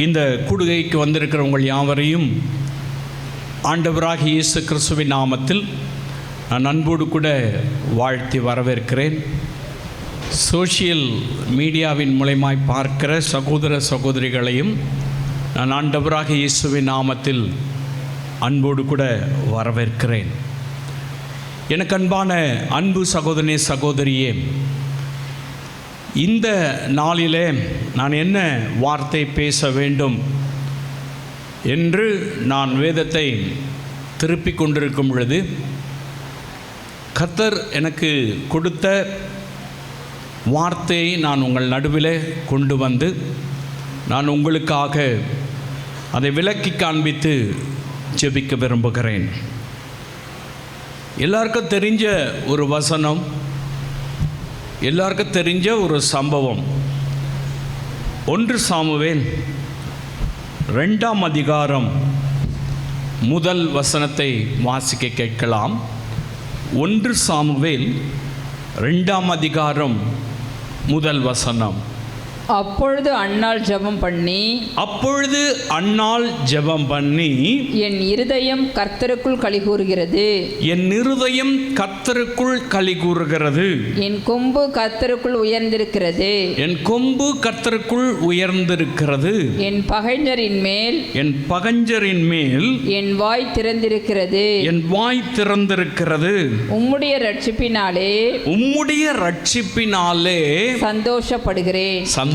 இந்த கூடுகைக்கு வந்திருக்கிற உங்கள் யாவரையும் ஆண்டவராகிய இயேசு கிறிஸ்துவின் நாமத்தில் நான் அன்போடு கூட வாழ்த்தி வரவேற்கிறேன். சோஷியல் மீடியாவின் மூலமாய் பார்க்கிற சகோதர சகோதரிகளையும் நான் ஆண்டவராகிய இயேசுவின் நாமத்தில் அன்போடு கூட வரவேற்கிறேன். எனக்கு அன்பான அன்பு சகோதரனே சகோதரியே, இந்த நாளிலே நான் என்ன வார்த்தை பேச வேண்டும் என்று நான் வேதத்தை திருப்பிக் கொண்டிருக்கும் பொழுது கர்த்தர் எனக்கு கொடுத்த வார்த்தையை நான் உங்கள் நடுவில் கொண்டு வந்து நான் உங்களுக்காக அதை விளக்கி காண்பித்து ஜெபிக்க விரும்புகிறேன். எல்லாருக்கும் தெரிஞ்ச ஒரு வசனம், எல்லாருக்கும் தெரிஞ்ச ஒரு சம்பவம். 1 சாமுவேல் 2ஆம் அதிகாரம் முதல் வசனத்தை வாசிக்க கேட்கலாம். 1 சாமுவேல் 2ஆம் அதிகாரம் முதல் வசனம். அப்பொழுது அன்னாள் ஜெபம் பண்ணி என் இருதயம் கர்த்தருக்குள் களிகூறுகிறது, என் இருதயம் கர்த்தருக்குள் களிகூறுகிறது, என் கொம்பு கர்த்தருக்குள் உயர்ந்திருக்கிறது, என் கொம்பு கர்த்தருக்குள் உயர்ந்திருக்கிறது, என் பகைஞரின் மேல் என் வாய் திறந்திருக்கிறது, என் வாய் திறந்திருக்கிறது. உம்முடைய ரட்சிப்பினாலே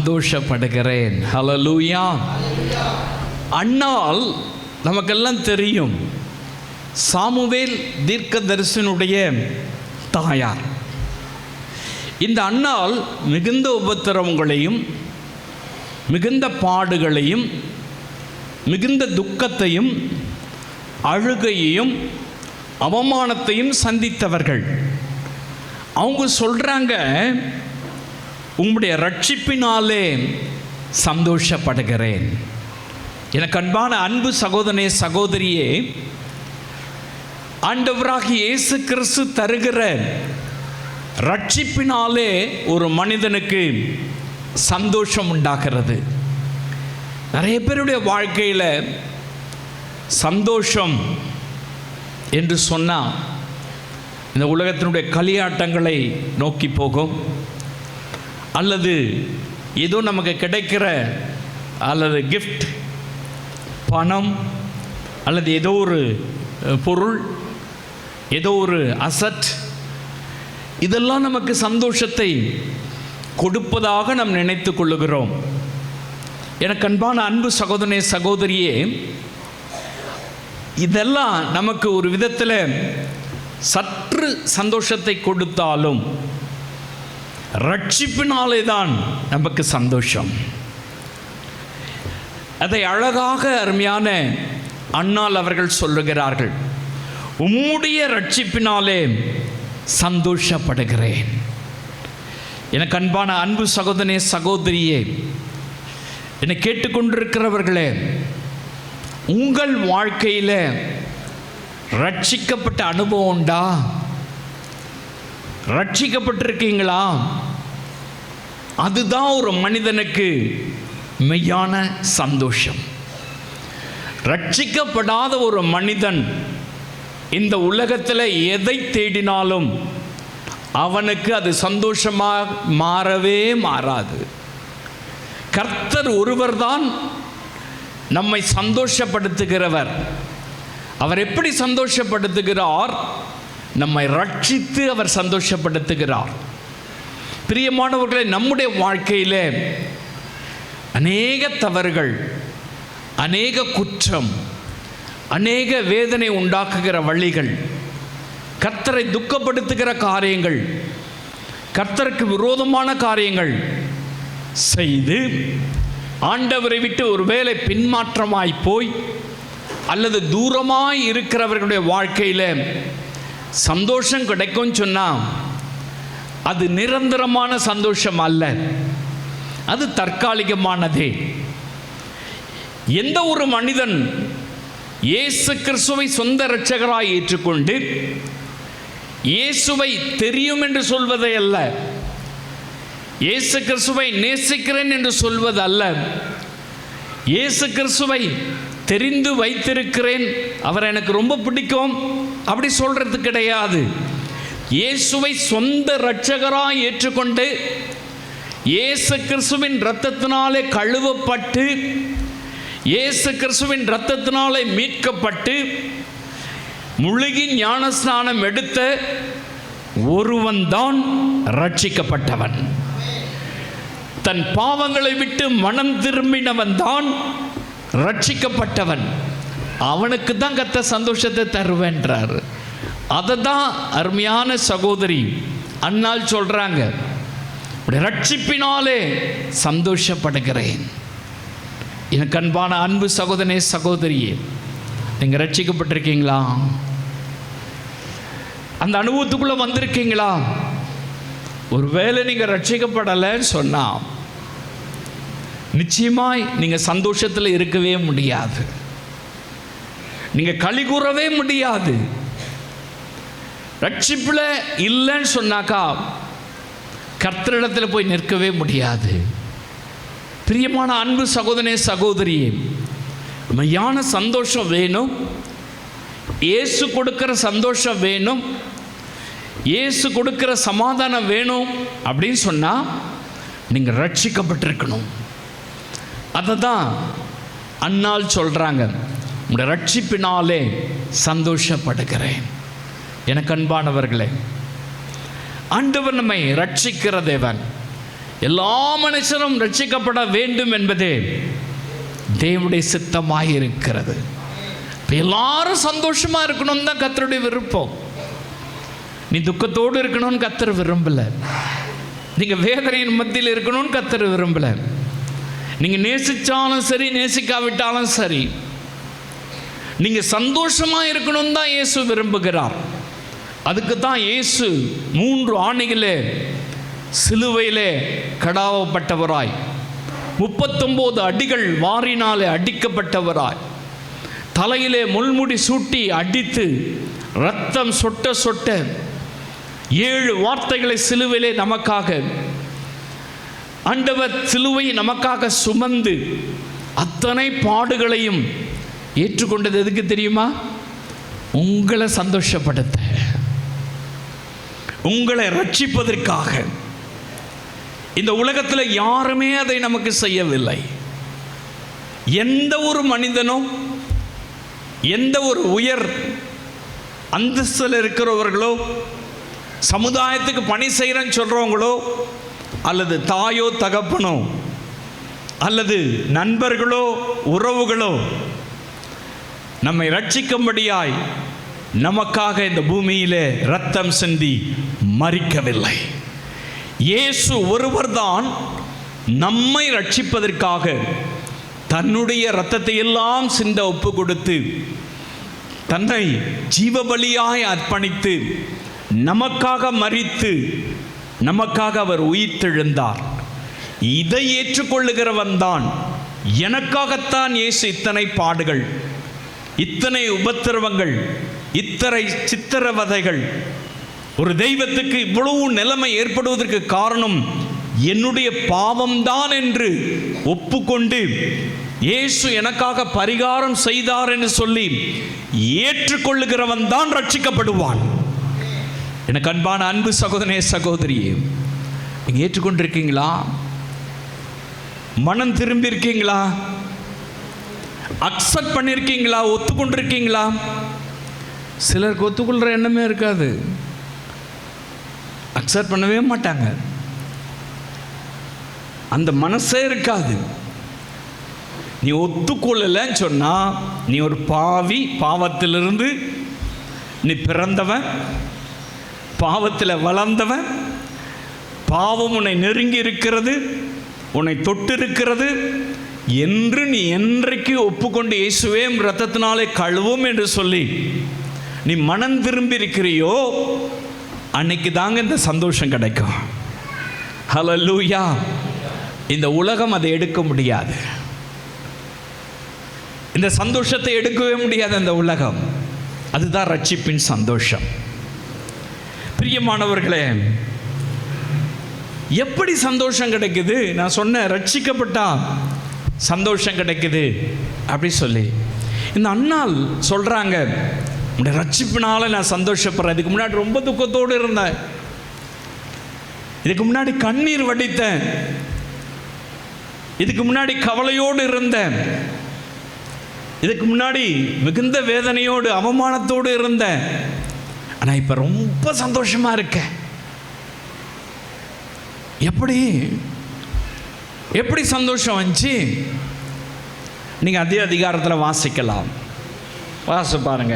சந்தோஷப்படுகிறேன். ஹல்லேலூயா. அன்னாள் நமக்கெல்லாம் தெரியும், சாமுவேல் தீர்க்கதரிசனுடைய தாயார். இந்த அன்னாள் மிகுந்த உபத்திரவங்களையும் மிகுந்த பாடுகளையும் மிகுந்த துக்கத்தையும் அழுகையையும் அவமானத்தையும் சந்தித்தவர்கள். அவங்க சொல்றாங்க, உம்முடைய ரட்சிப்பினாலே சந்தோஷப்படுகிறேன். எனக்கு அன்பான அன்பு சகோதரனே சகோதரியே, ஆண்டவராகிய இயேசு கிறிஸ்து தருகிற ரட்சிப்பினாலே ஒரு மனிதனுக்கு சந்தோஷம் உண்டாகிறது. நிறைய பேருடைய வாழ்க்கையில் சந்தோஷம் என்று சொன்னால் இந்த உலகத்தினுடைய களியாட்டங்களை நோக்கி போகும், அல்லது ஏதோ நமக்கு கிடைக்கிற அல்லது கிஃப்ட், பணம், அல்லது ஏதோ ஒரு பொருள், ஏதோ ஒரு அசட், இதெல்லாம் நமக்கு சந்தோஷத்தை கொடுப்பதாக நாம் நினைத்து கொள்ளுகிறோம். எனக்கு அன்பான அன்பு சகோதரனே சகோதரியே, இதெல்லாம் நமக்கு ஒரு விதத்தில் சற்று சந்தோஷத்தை கொடுத்தாலும் ரட்சிப்பினாலே தான் நமக்கு சந்தோஷம். அதை அழகாக அருமையான அன்னாள் அவர்கள் சொல்லுகிறார்கள், உம்முடைய ரட்சிப்பினாலே சந்தோஷப்படுகிறேன். எனக்கு அன்பான அன்பு சகோதரனே சகோதரியே, என்னை கேட்டுக்கொண்டிருக்கிறவர்களே, உங்கள் வாழ்க்கையில் ரட்சிக்கப்பட்ட அனுபவம் உண்டா? ரட்சிக்கப்பட்டிருக்கீங்களா? அதுதான் ஒரு மனிதனுக்கு மெய்யான சந்தோஷம். ரட்சிக்கப்படாத ஒரு மனிதன் இந்த உலகத்தில் எதை தேடினாலும் அவனுக்கு அது சந்தோஷமாக மாறவே மாறாது. கர்த்தர் ஒருவர்தான் நம்மை சந்தோஷப்படுத்துகிறவர். அவர் எப்படி சந்தோஷப்படுத்துகிறார்? நம்மை ரட்சித்து அவர் சந்தோஷப்படுத்துகிறார். பிரியமானவர்களே, நம்முடைய வாழ்க்கையில் அநேக தவறுகள், அநேக குற்றம், அநேக வேதனை உண்டாக்குகிற வழிகள், கர்த்தரை துக்கப்படுத்துகிற காரியங்கள், கர்த்தருக்கு விரோதமான காரியங்கள் செய்து ஆண்டவரை விட்டு ஒருவேளை பின்மாற்றமாய் போய் அல்லது தூரமாய் இருக்கிறவர்களுடைய வாழ்க்கையில் சந்தோஷம் கிடைக்கும் சொன்னால் அது நிரந்தரமான சந்தோஷம் அல்ல, அது தற்காலிகமானதே. எந்த ஒரு மனிதன் இயேசு கிறிஸ்துவை சொந்த இரட்சகராய் ஏற்றுக்கொண்டு இயேசுவை தெரியும் என்று சொல்வதை அல்ல, இயேசு கிறிஸ்துவை நேசிக்கிறேன் என்று சொல்வது அல்ல, இயேசு கிறிஸ்துவை தெரிந்து வைத்திருக்கிறேன், அவர் எனக்கு ரொம்ப பிடிக்கும் அப்படி சொல்றது கிடையாது. இயேசுவை சொந்த இரட்சகராய் ஏற்றுக்கொண்டு இயேசு கிறிஸ்துவின் இரத்தத்தினாலே கழுவப்பட்டு இயேசு கிறிஸ்துவின் இரத்தத்தினாலே மீட்கப்பட்டு முழுகி ஞானஸ்நானம் எடுத்த ஒருவன் தான் ரட்சிக்கப்பட்டவன். தன் பாவங்களை விட்டு மனம் திரும்பினவன் தான் ரட்சிக்கப்பட்டவன். அவனுக்கு தான் கர்த்தர் சந்தோஷத்தை தருவேன்றார். அதை தான் அருமையான சகோதரி அன்னாள் சொல்றாங்க, ரட்சிப்பினாலே சந்தோஷப்படுகிறேன். எனக்கு அன்பான அன்பு சகோதரனே சகோதரியே, நீங்க ரட்சிக்கப்பட்டிருக்கீங்களா? அந்த அனுபவத்துக்குள்ள வந்திருக்கீங்களா? ஒருவேளை நீங்க ரட்சிக்கப்படலைன்னு சொன்னா நிச்சயமாய் நீங்க சந்தோஷத்தில் இருக்கவே முடியாது, நீங்க களி கூறவே முடியாது. ரட்சிப்புல இல்லைன்னு சொன்னாக்கா கர்த்தரிடத்தில் போய் நிற்கவே முடியாது. பிரியமான அன்பு சகோதரனே சகோதரியே, மெய்யான சந்தோஷம் வேணும், இயேசு கொடுக்கிற சந்தோஷம் வேணும், இயேசு கொடுக்கிற சமாதானம் வேணும் அப்படின்னு சொன்னா நீங்க ரட்சிக்கப்பட்டிருக்கணும். அதை தான் அன்னாள் சொல்றாங்க, உங்களுடைய ரட்சிப்பினாலே சந்தோஷப்படுகிறேன். எனக்கு அன்பானவர்களே, ஆண்டவர் நம்மை ரட்சிக்கிற தேவன். எல்லா மனுஷரும் ரட்சிக்கப்பட வேண்டும் என்பதே தேவனுடைய சித்தமாக இருக்கிறது. எல்லாரும் சந்தோஷமா இருக்கணும் தான் கர்த்தருடைய விருப்பம். நீ துக்கத்தோடு இருக்கணும்னு கர்த்தர் விரும்பல, நீங்க வேதனையின் மத்தியில் இருக்கணும்னு கர்த்தர் விரும்பல. நீங்க நேசிச்சாலும் சரி நேசிக்காவிட்டாலும் சரி நீங்க சந்தோஷமா இருக்கணும் தான் இயேசு விரும்புகிறார். அதுக்கு தான் இயேசு 3 ஆணிகளே சிலுவையிலே கடாவப்பட்டவராய் 39 அடிகள் வாரினாலே அடிக்கப்பட்டவராய் தலையிலே முள்முடி சூட்டி அடித்து இரத்தம் சொட்ட சொட்ட 7 வார்த்தைகளை சிலுவையிலே நமக்காக ஆண்டவர் சிலுவை நமக்காக சுமந்து அத்தனை பாடுகளையும் ஏற்றுக்கொண்டது எதுக்கு தெரியுமா? உங்களை சந்தோஷப்படுத்த, உங்களை ரட்சிப்பதற்காக. இந்த உலகத்தில் யாருமே அதை நமக்கு செய்யவில்லை. எந்த ஒரு மனிதனும் எந்த ஒரு உயர் அந்தஸ்தில் இருக்கிறவர்களோ சமுதாயத்துக்கு பணி செய்கிறேன்னு சொல்கிறவங்களோ அல்லது தாயோ தகப்பனோ அல்லது நண்பர்களோ உறவுகளோ நம்மை ரட்சிக்கும்படியாய் நமக்காக இந்த பூமியிலே இரத்தம் சிந்தி மரிக்கவில்லை. இயேசு ஒருவர்தான் நம்மை ரட்சிப்பதற்காக தன்னுடைய இரத்தத்தை எல்லாம் சிந்த ஒப்பு கொடுத்து தன்னை ஜீவபலியாய் அர்ப்பணித்து நமக்காக மரித்து நமக்காக அவர் உயிர்த்தெழுந்தார். இதை ஏற்றுக்கொள்ளுகிறவன் தான், எனக்காகத்தான் இயேசு இத்தனை பாடுகள், இத்தனை உபத்திரவங்கள், இத்தனை சித்திரவதைகள், ஒரு தெய்வத்துக்கு இவ்வளவு நிலைமை ஏற்படுவதற்கு காரணம் என்னுடைய பாவம்தான் என்று ஒப்புக்கொண்டு இயேசு எனக்காக பரிகாரம் செய்தார் என்று சொல்லி ஏற்றுக்கொள்ளுகிறவன் தான் ரட்சிக்கப்படுவான். எனக்கு அன்பான அன்பு சகோதரனே சகோதரியே, நீங்க ஏற்றுக்கொண்டிருக்கீங்களா? மனம் திரும்பி இருக்கீங்களா? அக்செப்ட் பண்ணிருக்கீங்களா? ஒத்துக்கொண்டிருக்கீங்களா? சிலருக்கு ஒத்துக்கொள்ற எண்ணமே இருக்காது, அக்செப்ட் பண்ணவே மாட்டாங்க, அந்த மனசே இருக்காது. நீ ஒத்துக்கொள்ளலன்னு சொன்னா நீ ஒரு பாவி, பாவத்திலிருந்து நீ பிறந்தவன், பாவத்தில் வளர்ந்தவன், பாவம் உன்னை நெருங்கி இருக்கிறது, உன்னை தொட்டு இருக்கிறது என்று நீ என்றைக்கு ஒப்புக்கொண்டு இயேசுவே இரத்தத்தினாலே கழுவும் என்று சொல்லி நீ மனம் திரும்பி இருக்கிறியோ அன்னைக்கு தாங்க இந்த சந்தோஷம் கிடைக்கும். ஹல்லேலூயா. இந்த உலகம் அதை எடுக்க முடியாது, இந்த சந்தோஷத்தை எடுக்கவே முடியாது இந்த உலகம். அதுதான் ரட்சிப்பின் சந்தோஷம். பிரியமானவர்களே, எப்படி சந்தோஷம் கிடைக்குது? நான் சொன்ன ரட்சிக்கப்பட்டா சந்தோஷம் கிடைக்குது அப்படி சொல்லி இந்த அண்ணாள் சொல்கிறாங்க, உடைய ரட்சிப்பினால நான் சந்தோஷப்படுறேன். இதுக்கு முன்னாடி ரொம்ப துக்கத்தோடு இருந்தேன், இதுக்கு முன்னாடி கண்ணீர் வடித்தேன், இதுக்கு முன்னாடி கவலையோடு இருந்தேன், இதுக்கு முன்னாடி மிகுந்த வேதனையோடு அவமானத்தோடு இருந்தேன், ஆனால் இப்போ ரொம்ப சந்தோஷமாக இருக்கேன். எப்படி சந்தோஷம் வந்துச்சு? நீங்கள் அதே அதிகாரத்தில் வாசிக்கலாம். வாசி பாருங்க,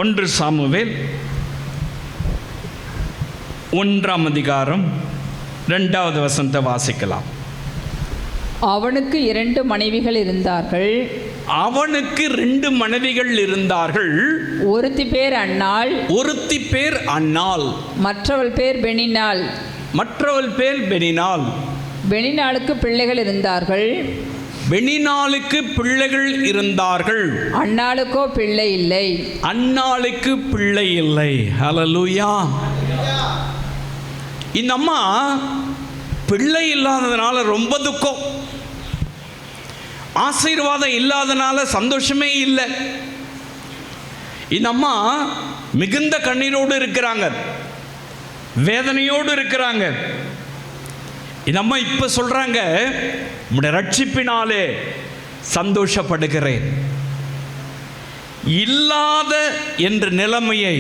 1 சாமுவேல் 1ஆம் அதிகாரம் 2வது வசனத்தை வாசிக்கலாம். அவனுக்கு 2 மனைவிகள் இருந்தார்கள். அவனுக்கு 2 மனைவிகள் இருந்தார்கள். ஒருத்தி பேர் அன்னாள், ஒருத்தி பேர் அன்னாள், மற்றவள் பேர் பெனினாள். மற்றவள் பேர் பெனினாள். பெனினாளுக்கு பிள்ளைகள் இருந்தார்கள். பெனினாளுக்கு பிள்ளைகள் இருந்தார்கள். அன்னாளுக்கோ பிள்ளை இல்லை. அன்னாளுக்கு பிள்ளை இல்லை. ஹல்லேலூயா. இந்த அம்மா பிள்ளை இல்லாததுனால ரொம்ப துக்கம், ஆசீர்வாதம் இல்லாதனால சந்தோஷமே இல்லை. இந்த அம்மா மிகுந்த கண்ணீரோடு இருக்கிறாங்க, வேதனையோடு இருக்கிறாங்க. இந்த அம்மா இப்ப சொல்றாங்க, உம்முடைய ரட்சிப்பினாலே சந்தோஷப்படுகிறேன். இல்லாத என்ற நிலைமையை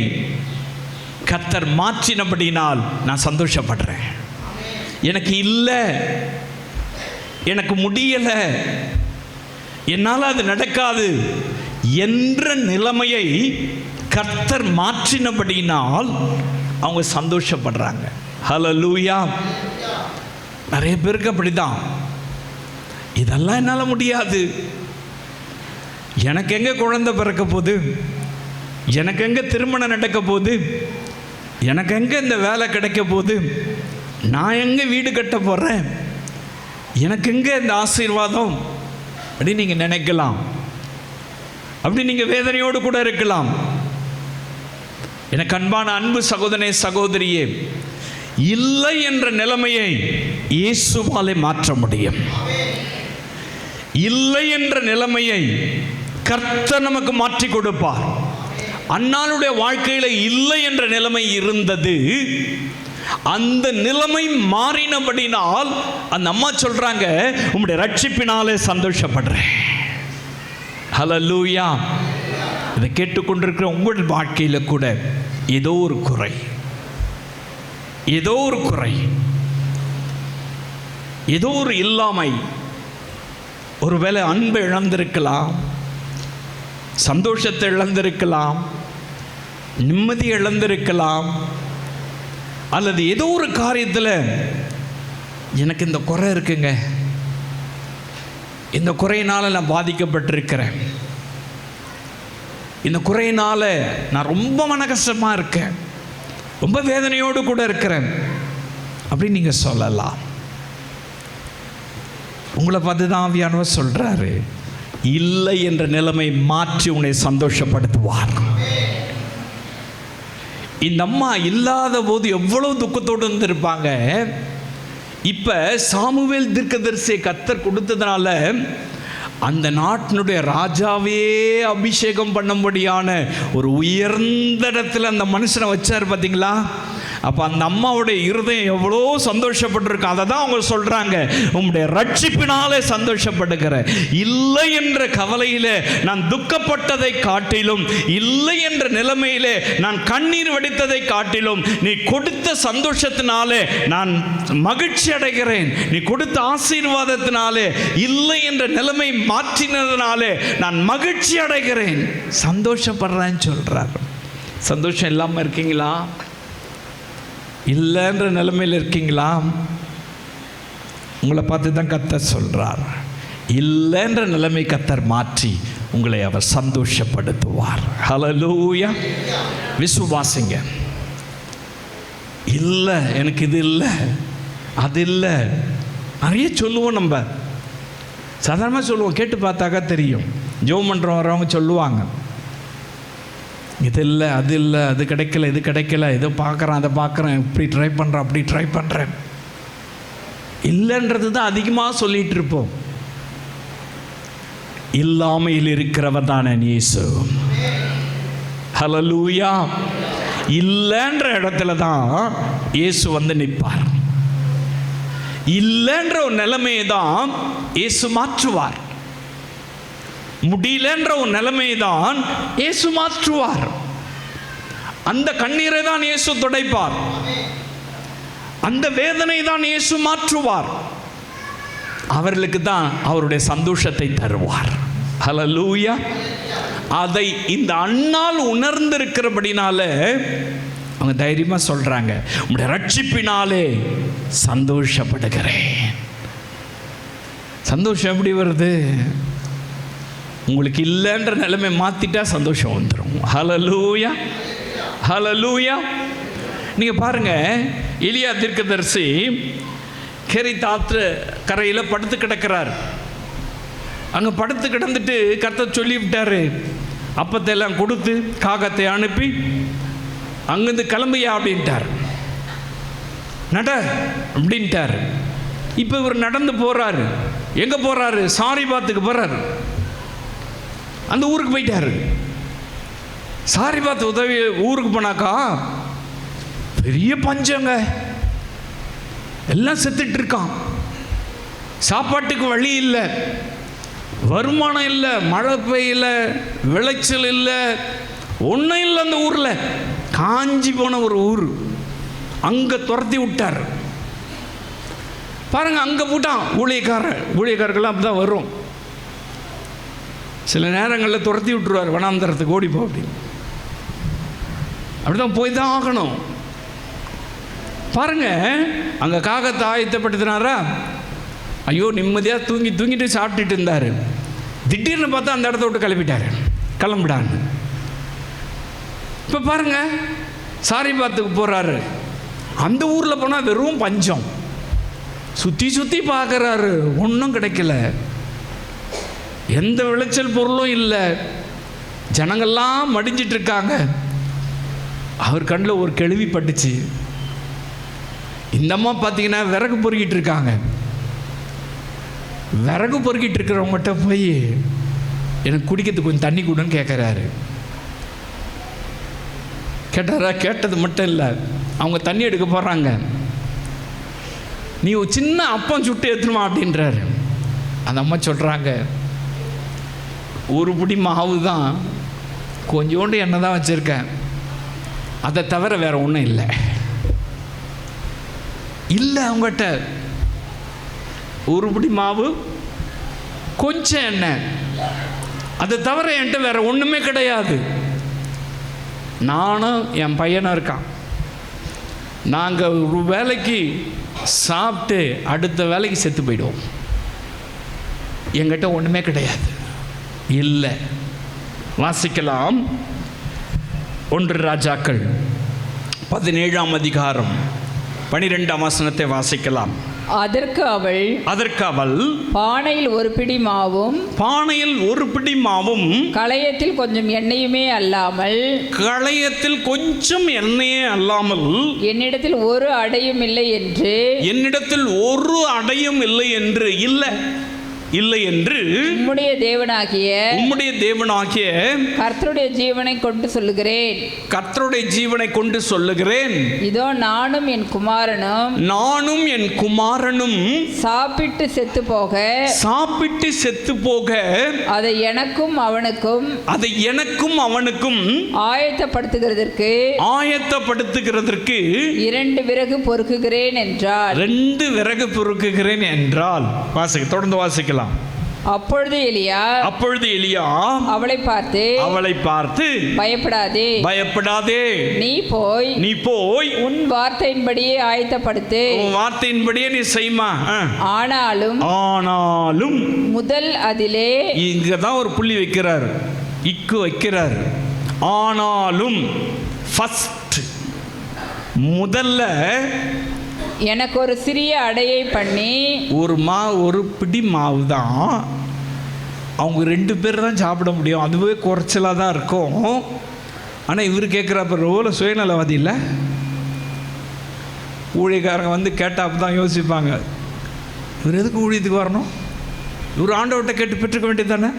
கர்த்தர் மாற்றினபடினால் நான் சந்தோஷப்படுறேன். எனக்கு இல்லை, எனக்கு முடியலை, என்னால் அது நடக்காது என்ற நிலைமையை கர்த்தர் மாற்றினபடினால் அவங்க சந்தோஷப்படுறாங்க. ஹல்லேலூயா. நிறைய பேருக்கு அப்படிதான், இதெல்லாம் என்னால் முடியாது, எனக்கு எங்கே குழந்தை பிறக்க போகுது, எனக்கு எங்கே திருமணம் நடக்க போகுது, எனக்கு எங்கே இந்த வேலை கிடைக்க போகுது, நான் எங்கே வீடு கட்ட போகிறேன், எனக்கு எங்கே இந்த ஆசீர்வாதம் அப்படி நீங்கள் நினைக்கலாம். அப்படி நீங்கள் வேதனையோடு கூட இருக்கலாம். எனக்கு அன்பான அன்பு சகோதரனே சகோதரியே, இல்லை என்ற நிலைமையை இயேசுவாலே மாற்ற முடியும். இல்லை என்ற நிலைமையை கர்த்தர் நமக்கு மாற்றி கொடுப்பார். அன்னாளுடைய வாழ்க்கையில் இல்லை என்ற நிலைமை இருந்தது, அந்த நிலைமை மாறினபடினால் அந்த அம்மா சொல்றாங்க, உம்முடைய ரட்சிப்பினாலே சந்தோஷப்படுறேன். ஹல்லேலூயா. இதை கேட்டுக்கொண்டிருக்கிற உங்கள் வாழ்க்கையில் கூட ஏதோ ஒரு குறை, ஏதோ ஒரு குறை, ஏதோ ஒரு இல்லாமை, ஒருவேளை அன்பை இழந்திருக்கலாம், சந்தோஷத்தை இழந்திருக்கலாம், நிம்மதி இழந்திருக்கலாம், அல்லது ஏதோ ஒரு காரியத்தில் எனக்கு இந்த குறை இருக்குங்க, இந்த குறையினால் நான் பாதிக்கப்பட்டிருக்கிறேன், இந்த குறையினால் நான் ரொம்ப மன கஷ்டமாக இருக்கேன், ரொம்ப வேதனையோடு கூட இருக்கிறேன் அப்படின்னு நீங்கள் சொல்லலாம். உங்களை பார்த்து தான் ஆவியானவர் சொல்கிறாரு, இல்லை என்ற நிலைமை மாற்றி உன்னை சந்தோஷப்படுத்துவார். இந்த அம்மா இல்லாத போது எவ்வளவு துக்கத்தோடு இருந்திருப்பாங்க. இப்போ சாமுவேல் தீர்க்கதரிசியை கர்த்தர் கொடுத்ததுனால அந்த நாட்டினுடைய ராஜாவே அபிஷேகம் பண்ணும்படியான ஒரு உயர்ந்த இடத்துல அந்த மனுஷனை வச்சார் பார்த்தீங்களா? அப்போ அந்த அம்மாவுடைய இருதயம் எவ்வளோ சந்தோஷப்பட்டிருக்கும். அதை தான் அவங்க சொல்கிறாங்க, உம்முடைய ரட்சிப்பினாலே சந்தோஷப்படுகிற. இல்லை என்ற கவலையில் நான் துக்கப்பட்டதை காட்டிலும், இல்லை என்ற நிலைமையிலே நான் கண்ணீர் வடித்ததை காட்டிலும், நீ கொடுத்த சந்தோஷத்தினாலே நான் மகிழ்ச்சி அடைகிறேன். நீ கொடுத்த ஆசீர்வாதத்தினாலே, இல்லை என்ற நிலைமை மாற்றினதுனாலே நான் மகிழ்ச்சி அடைகிறேன், சந்தோஷப்படுறேன்னு சொல்கிறார். சந்தோஷம் இல்லாமல் இருக்கீங்களா? இல்லைன்ற நிலைமையில் இருக்கீங்களா? உங்களை பார்த்து தான் கர்த்தர் சொல்கிறார், இல்லைன்ற நிலைமை கர்த்தர் மாற்றி உங்களை அவர் சந்தோஷப்படுத்துவார். ஹல்லேலூயா. விசுவாசிங்க. இல்லை எனக்கு இது இல்லை, அது இல்லை, நிறைய சொல்லுவோம், நம்ம சாதாரணமாக சொல்லுவோம், கேட்டு பார்த்தாக்கா தெரியும். ஜெபம் பண்ணுறோம் வரவங்க சொல்லுவாங்க, இது இல்லை, அது இல்லை, அது கிடைக்கல, இது கிடைக்கல, இதை பார்க்குறேன், அதை பார்க்குறேன், இப்படி ட்ரை பண்ணுறேன், அப்படி ட்ரை பண்ணுறேன். இல்லைன்றது தான் அதிகமாக சொல்லிகிட்டு இருப்போம். இல்லாமையில் இருக்கிறவர் தானே இயேசு. ஹல்லேலூயா. இல்லைன்ற இடத்துல தான் இயேசு வந்து நிற்பார். இல்லைன்ற ஒரு நிலைமையை தான் இயேசு மாற்றுவார். முடியலன்ற ஒரு நிலைமையை தான் இயேசு மாற்றுவார். அந்த கண்ணீரை தான் இயேசு துடைப்பார். அந்த வேதனை தான் இயேசு மாற்றுவார். அவர்களுக்கு தான் அவருடைய சந்தோஷத்தை தருவார். ஹல்லேலூயா. அதை இந்த அண்ணால் உணர்ந்திருக்கிறபடினால அவங்க தைரியமா சொல்றாங்க, உம்முடைய ரட்சிப்பினாலே சந்தோஷப்படுகிறேன். சந்தோஷம் எப்படி வருது? உங்களுக்கு இல்லைன்ற நிலைமை மாத்திட்டா சந்தோஷம் வந்துடும். ஹல்லேலூயா, ஹல்லேலூயா. நீங்க பாருங்க, எலியா தீர்க்கதரிசி கெரித் ஆற்று கரையில் படுத்து கிடக்கிறார். அங்கே படுத்து கிடந்துட்டு கர்த்தர் சொல்லி விட்டாரு, அப்பத்தை எல்லாம் கொடுத்து காகத்தை அனுப்பி அங்கேருந்து கிளம்பியா அப்படின்ட்டார். நட அப்படின்ட்டார். இப்போ இவர் நடந்து போகிறாரு. எங்கே போகிறாரு? சாரிபாத்துக்கு போகிறாரு. அந்த ஊருக்கு போயிட்டாரு. சாரிபாத் உதவி ஊருக்கு போனாக்கா பெரிய பஞ்சங்க, எல்லாம் செத்துட்டு இருக்கான். சாப்பாட்டுக்கு வழி இல்லை, வருமானம் இல்லை, மழை பெய்யல, விளைச்சல் இல்லை, ஒன்றும் இல்லை. அந்த ஊரில் காஞ்சி போன ஒரு ஊர். அங்கே துரத்தி விட்டார். பாருங்க, அங்கே போட்டான். ஊழியக்காரர்கள்லாம் அப்படி தான் வரும். சில நேரங்களில் துரத்தி விட்டுருவார், வனாந்தரத்துக்கு ஓடி போ அப்படின்னு. அப்படிதான் போய் தான் ஆகணும். பாருங்க, அங்கே காகத்தை ஆயத்தப்படுத்தினாரா? ஐயோ, நிம்மதியாக தூங்கிட்டு சாப்பிட்டுட்டு இருந்தார். திடீர்னு பார்த்தா அந்த இடத்த விட்டு கிளம்பிடான்னு. இப்போ பாருங்க, சாரிபாத்துக்கு போகிறாரு. அந்த ஊரில் போனால் வெறும் பஞ்சம். சுற்றி பார்க்குறாரு, ஒன்றும் கிடைக்கல, எந்த விளைச்சல் பொருளும் இல்லை, ஜனங்கள்லாம் மடிஞ்சிட்டு இருக்காங்க. அவர் கண்ணில் ஒரு கேள்வி பட்டுச்சு. இந்த அம்மா பார்த்தீங்கன்னா விறகு பொறுக்கிட்டு இருக்காங்க. விறகு பொறுக்கிட்டு இருக்கிறவங்ககிட்ட போய் எனக்கு குடிக்கிறதுக்கு கொஞ்சம் தண்ணி கொடுன்னு கேட்குறாரு. கேட்டாரா? கேட்டது மட்டும் இல்லை, அவங்க தண்ணி எடுக்க போகிறாங்க. நீ ஒரு சின்ன அப்பம் சுட்டு எடுத்துருமா அப்படின்றாரு. அந்த அம்மா சொல்கிறாங்க, ஒரு பிடி மாவு தான், கொஞ்சோண்டு எண்ணெய் தான் வச்சுருக்கேன், அதை தவிர வேற ஒன்றும் இல்லை. அவங்ககிட்ட ஒரு பிடி மாவு, கொஞ்சம் எண்ணெய், அதை தவிர என்கிட்ட வேற ஒன்றுமே கிடையாது. நானும் என் பையனும் இருக்கான். நாங்கள் ஒரு வேலைக்கு சாப்பிட்டு அடுத்த வேலைக்கு செத்து போயிடுவோம். என்கிட்ட ஒன்றுமே கிடையாது. இல்லை. வாசிக்கலாம், 1 ராஜாக்கள் 17ஆம் அதிகாரம் 12ஆம் வசனத்தை வாசிக்கலாம். அதற்கு அவள் பானையில் ஒரு பிடி மாவும் களையத்தில் கொஞ்சம் எண்ணெயுமே அல்லாமல் என்னிடத்தில் ஒரு அடையும் இல்லை என்று இல்லை என்று உம்முடைய தேவனாகிய கர்த்தருடைய ஜீவனை கொண்டு சொல்லுகிறேன். இதோ நானும் என் குமாரனும் சாப்பிட்டு செத்து போக அதை எனக்கும் அவனுக்கும் ஆயத்தப்படுத்துகிறதற்கு 2 விறகு பொறுக்குகிறேன் என்றாள். தொடர்ந்து வாசிக்கலாம். அப்பொழுது எலியா அவளை பார்த்து பயப்படாதே, நீ போய் உன் வார்த்தையின்படியே ஆயத்தப்படுத்து, வார்த்தையின்படியே நீ செய்மா. ஆனாலும் முதல் அதிலே இங்கதான் ஒரு புள்ளி வைக்கிறார், வைக்கிறார். ஆனாலும் ஃபர்ஸ்ட், முதல்ல எனக்கு ஒரு சிறிய அடையை பண்ணி, ஒரு பிடி மாவு தான், அவங்க 2 பேர் தான் சாப்பிட முடியும், அதுவே குறைச்சலாக தான் இருக்கும். ஆனால் இவர் கேட்குறப்ப ரோல சுயநலவாதி இல்லை. ஊழியக்காரங்க வந்து கேட்டால் அப்போ தான் யோசிப்பாங்க, இவர் எதுக்கு ஊழியத்துக்கு வரணும், இவர் ஆண்டவர்கிட்ட கேட்டு பெற்றுக்க வேண்டியது தானே,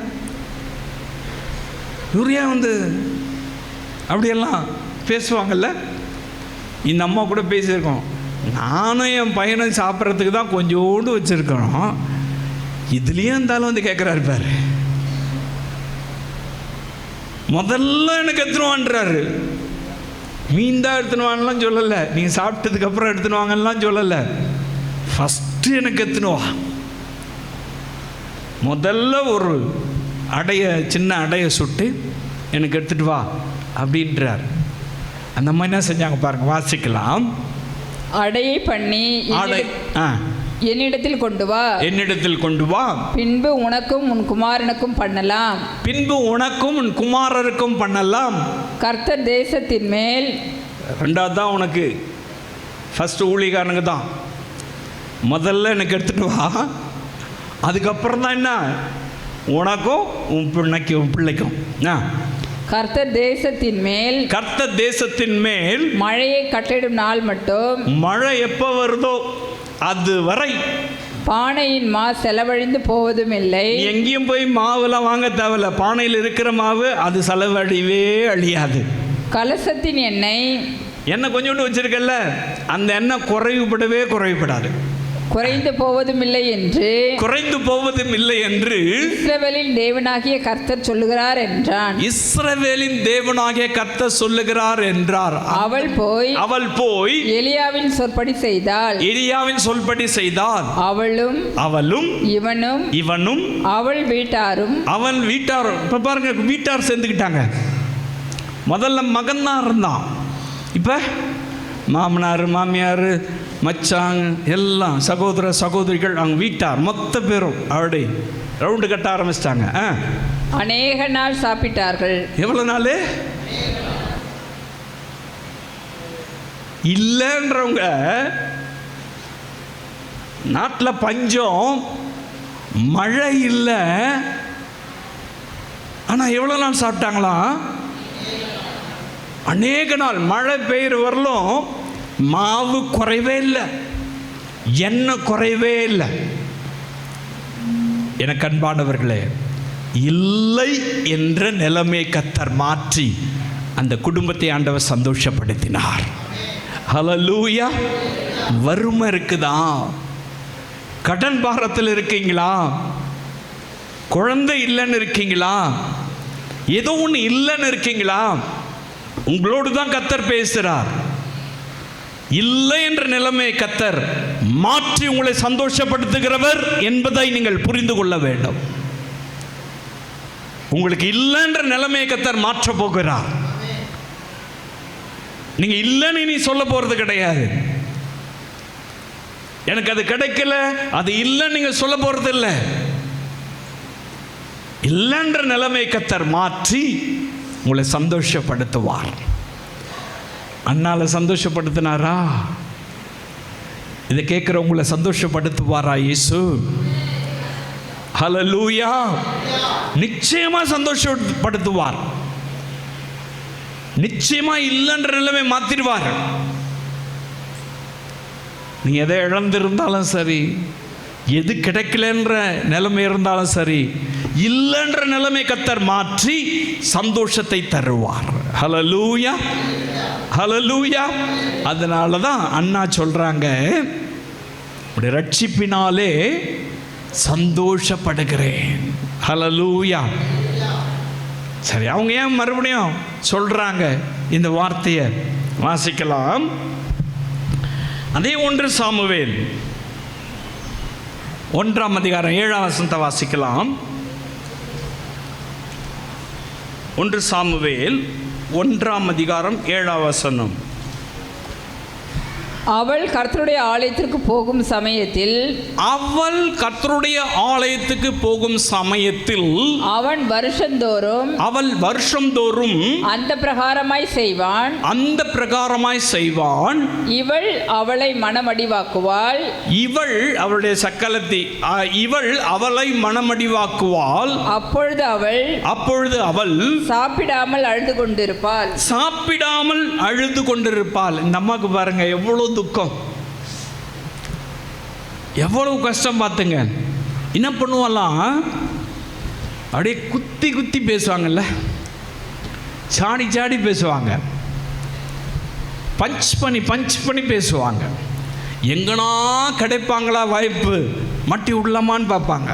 இவரையா வந்து அப்படியெல்லாம் பேசுவாங்கல்ல. இந்த அம்மா கூட பேசியிருக்கோம், நானும் என் பையனும் சாப்பிட்றதுக்கு தான் கொஞ்சோண்டு வச்சுருக்கிறோம், இதுலேயும் இருந்தாலும் வந்து கேட்குறாரு பாரு, முதல்ல எனக்கு எடுத்துனுவான்றாரு. மீன் தான் எடுத்துனுவான்லாம் சொல்லலை, நீங்கள் சாப்பிட்டதுக்கப்புறம் எடுத்துனுவாங்கலாம் சொல்லலை, ஃபஸ்ட்டு எனக்கு எடுத்துனுவா. முதல்ல ஒரு சின்ன அடையை சுட்டு எனக்கு எடுத்துகிட்டு வா அப்படின்றார். அந்த மாதிரி என்ன செஞ்சாங்க பாருங்க, வாசிக்கலாம். அடையை பண்ணி என்னிடத்தில் கொண்டு வா, என்னிடத்தில் கொண்டு வா, பின்பு உனக்கும் உன் குமாரனுக்கும் பண்ணலாம், பின்பு உனக்கும் உன் குமாரருக்கும் பண்ணலாம். கர்த்தர் தேசத்தின் மேல், ரெண்டாவது தான் உனக்கு, ஃபஸ்ட்டு ஊழியக்காரனுக்கு தான், முதல்ல எனக்கு எடுத்துகிட்டு வா, அதுக்கப்புறம் தான் என்ன உனக்கும் உன் பிள்ளைக்கும். கர்த்தர் தேசத்தின் மேல், கர்த்தர் தேசத்தின் மேல் மழையை கட்டிடும் நாள் மட்டும், மழை எப்போ வருதோ அது வரை பானையின் மா செலவழிந்து போவதும் இல்லை. எங்கேயும் போய் மாவுலாம் வாங்க தேவையில்ல, பானையில் இருக்கிற மாவு அது செலவழிவே அழியாது. கலசத்தின் எண்ணெய் கொஞ்சோண்டு வச்சிருக்கல, அந்த எண்ணெய் குறைவுபடாது, குறைந்து போவதும் இல்லை என்று இஸ்ரவேலின் தேவனாகிய கர்த்தர் சொல்லுகிறார் என்றான். இஸ்ரவேலின் தேவனாகிய கர்த்தர் சொல்லுகிறார் என்றார். அவள் போய் எலியாவின் சொற்படி செய்தாள். அவளும் இவனும் அவள் வீட்டாரும் இப்ப பாருங்க, வீட்டார் சேர்ந்துக்கிட்டாங்க. முதல்ல மகன் தான் இருந்தான், இப்ப மாமனார் மாமியார் மச்சாங்க எல்லாம் சகோதரிகள் அவங்க வீட்டார் மொத்த பேரும் அப்படி ரவுண்டு கட்ட ஆரம்பிச்சிட்டாங்க. அநேக நாள் சாப்பிட்டார்கள். எவ்வளவு நாள் இல்லைன்றவங்க, நாட்டில் பஞ்சம், மழை இல்லை, ஆனால் எவ்வளோ நாள் சாப்பிட்டாங்களாம்? அநேக நாள். மழை பெய்கிற வரலும் மாவு குறைவே இல்லை, எண்ணெய் குறைவே இல்லை. எனக்கு அன்பானவர்களே, இல்லை என்ற நிலைமையை கர்த்தர் மாற்றி அந்த குடும்பத்தை ஆண்டவர் சந்தோஷப்படுத்தினார். ஹல்லேலூயா. வறுமை இருக்குதா? கடன் பாரத்தில் இருக்கீங்களா? குழந்தை இல்லைன்னு இருக்கீங்களா? ஏதோ ஒன்று இல்லைன்னு இருக்கீங்களா? உங்களோடு தான் கர்த்தர் பேசுகிறார். இல்லை என்ற நிலைமையை கர்த்தர் மாற்றி உங்களை சந்தோஷப்படுத்துகிறவர் என்பதை நீங்கள் புரிந்து கொள்ள வேண்டும். உங்களுக்கு இல்லை என்ற நிலைமையை கர்த்தர் மாற்ற போகிறார். நீங்க இல்லைன்னு நீ சொல்ல போறது கிடையாது. எனக்கு அது கிடைக்கல, அது இல்லைன்னு நீங்க சொல்ல போறது இல்லை. இல்லைன்ற நிலைமையை கர்த்தர் மாற்றி உங்களை சந்தோஷப்படுத்துவார். அண்ணால சந்தோஷப்படுத்தினாரா? இதை கேட்கிற உங்களை சந்தோஷப்படுத்துவாரா இயேசு? ஹல்லேலூயா. நிச்சயமா சந்தோஷப்படுத்துவார். நிச்சயமா இல்லைன்ற நிலைமை மாத்திடுவார். நீ எதை இழந்திருந்தாலும் சரி, எது கிடைக்கலன்ற நிலைமை இருந்தாலும் சரி, இல்லைன்ற நிலைமை கர்த்தர் மாற்றி சந்தோஷத்தை தருவார். ஹல்லேலூயா, ஹல்லேலூயா. அதனால தான் அண்ணா சொல்றாங்க, ரட்சிப்பினாலே சந்தோஷப்படுகிறேன். ஹல்லேலூயா. சரி, அவங்க ஏன் மறுபடியும் சொல்றாங்க இந்த வார்த்தையை? வாசிக்கலாம். அதே 1 சாமுவேல் 1ஆம் அதிகாரம் 7ஆம் வசனத்தை வாசிக்கலாம். 1 சாமுவேல் 1ஆம் அதிகாரம் 7ஆம் வசனம். அவள் கர்த்தருடைய ஆலயத்திற்கு போகும் சமயத்தில், அவள் வருஷந்தோறும் அந்த பிரகாரமாய் செய்வான். இவள் அவளை மனமடிவாக்குவாள். இவள் அவளை மனமடிவாக்குவாள். அப்பொழுது அவள் சாப்பிடாமல் அழுது கொண்டிருப்பாள். இந்த அம்மாக்கு பாருங்க எவ்வளவு துக்கம், எவ்வளவு கஷ்டம் பார்த்துங்க. என்ன பண்ணுவாலாம், அப்படியே குத்தி குத்தி பேசுவாங்கல்ல, சாடி சாடி பேசுவாங்க, பஞ்ச் பண்ணி பேசுவாங்க. எங்கனா கிடைப்பாங்களா வாய்ப்பு மட்டி விடலாமான்னு பார்ப்பாங்க.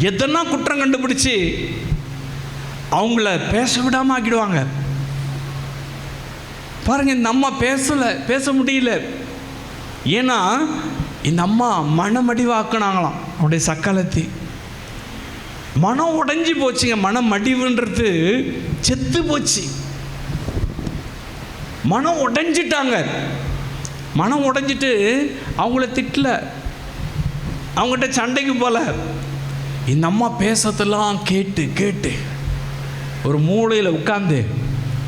எதனா குற்றம் கண்டுபிடிச்சி அவங்கள பேச விடாமல் ஆக்கிடுவாங்க. பாருங்க, இந்த அம்மா பேச முடியல. ஏன்னா இந்த அம்மா மனமடிவாக்குனாங்களாம். அவனுடைய சக்காலத்தி மனம் உடைஞ்சி போச்சுங்க. மனமடிவுன்றது செத்து போச்சு. மனம் உடைஞ்சிட்டாங்க. மனம் உடைஞ்சிட்டு அவங்கள திட்டல, அவங்ககிட்ட சண்டைக்கு போல. இந்த அம்மா பேசத்தெல்லாம் கேட்டு ஒரு மூலையில் உட்கார்ந்து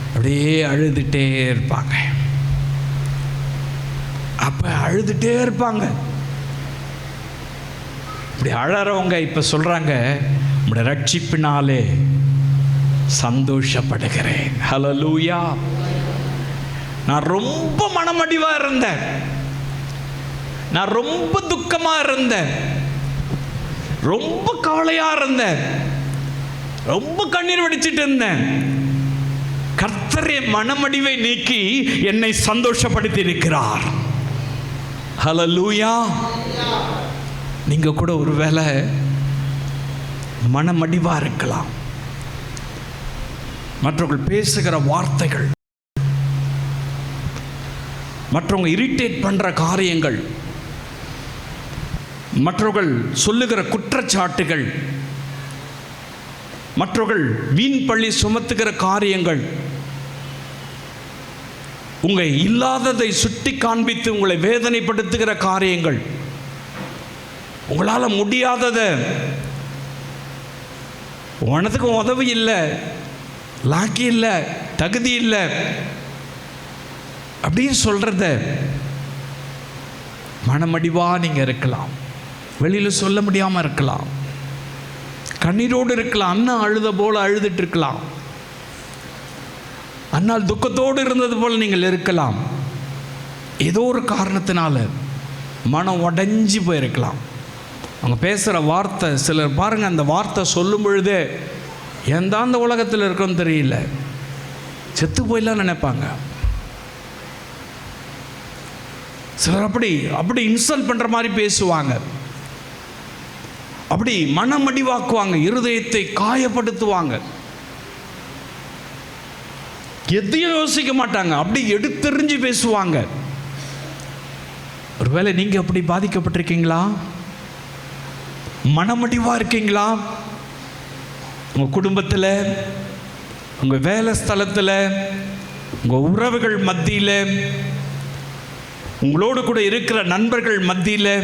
அப்படியே அழுதுகிட்டே இருப்பாங்க. அப்போ அழுதுகிட்டே இருப்பாங்க. இப்படி அழறவங்க இப்போ சொல்கிறாங்க, உங்களுடைய ரட்சிப்பினாலே சந்தோஷப்படுகிறேன். ஹல்லேலூயா. நான் ரொம்ப மனமடிவாக இருந்தேன், நான் ரொம்ப துக்கமாக இருந்தேன், ரொம்ப கவலையாக இருந்தேன், ரொம்ப கண்ணீர் வடிச்சிட்டு இருந்தேன். கர்த்தர் மனமடிவை நீக்கி என்னை சந்தோஷப்படுத்தி இருக்கிறார். ஹல்லேலூயா. நீங்க கூட ஒருவேளை மனமடிவா இருக்கலாம். மற்றவர்கள் பேசுகிற வார்த்தைகள், மற்றவங்க இரிட்டேட் பண்ற காரியங்கள், மற்றவர்கள் சொல்லுகிற குற்றச்சாட்டுகள், மற்றவர்கள் வீண் பழி சுமத்துகிற காரியங்கள், உங்களை இல்லாததை சுட்டி காண்பித்து உங்களை வேதனைப்படுத்துகிற காரியங்கள், உங்களால் முடியாததை, உனத்துக்கும் உதவி இல்லை, லாக்கி இல்லை, தகுதி இல்லை அப்படின்னு சொல்றத மனமடிவா நீங்க இருக்கலாம். வெளியில் சொல்ல முடியாமல் இருக்கலாம், கண்ணீரோடு இருக்கலாம், அண்ணா அழுத போல அழுதுட்டு இருக்கலாம், அன்னால் துக்கத்தோடு இருந்தது போல் நீங்கள் இருக்கலாம். ஏதோ ஒரு காரணத்தினால மனம் உடைஞ்சி போயிருக்கலாம். அவங்க பேசுகிற வார்த்தை, சிலர் பாருங்கள், அந்த வார்த்தை சொல்லும் பொழுதே எந்த அந்த உலகத்தில் இருக்கோன்னு தெரியல, செத்து போயிடலாம் நினைப்பாங்க. சிலர் அப்படி இன்சல்ட் பண்ணுற மாதிரி பேசுவாங்க, அப்படி மனமடிவாக்குவாங்க, இருதயத்தை காயப்படுத்துவாங்க, எதையும் யோசிக்க மாட்டாங்க, அப்படி எடுத்தெறிஞ்சு பேசுவாங்க. ஒருவேளை நீங்க அப்படி பாதிக்கப்பட்டிருக்கீங்களா? மனமடிவா இருக்கீங்களா? உங்க குடும்பத்தில், உங்க வேலை ஸ்தலத்தில், உங்க உறவுகள் மத்தியில், உங்களோடு கூட இருக்கிற நண்பர்கள் மத்தியில்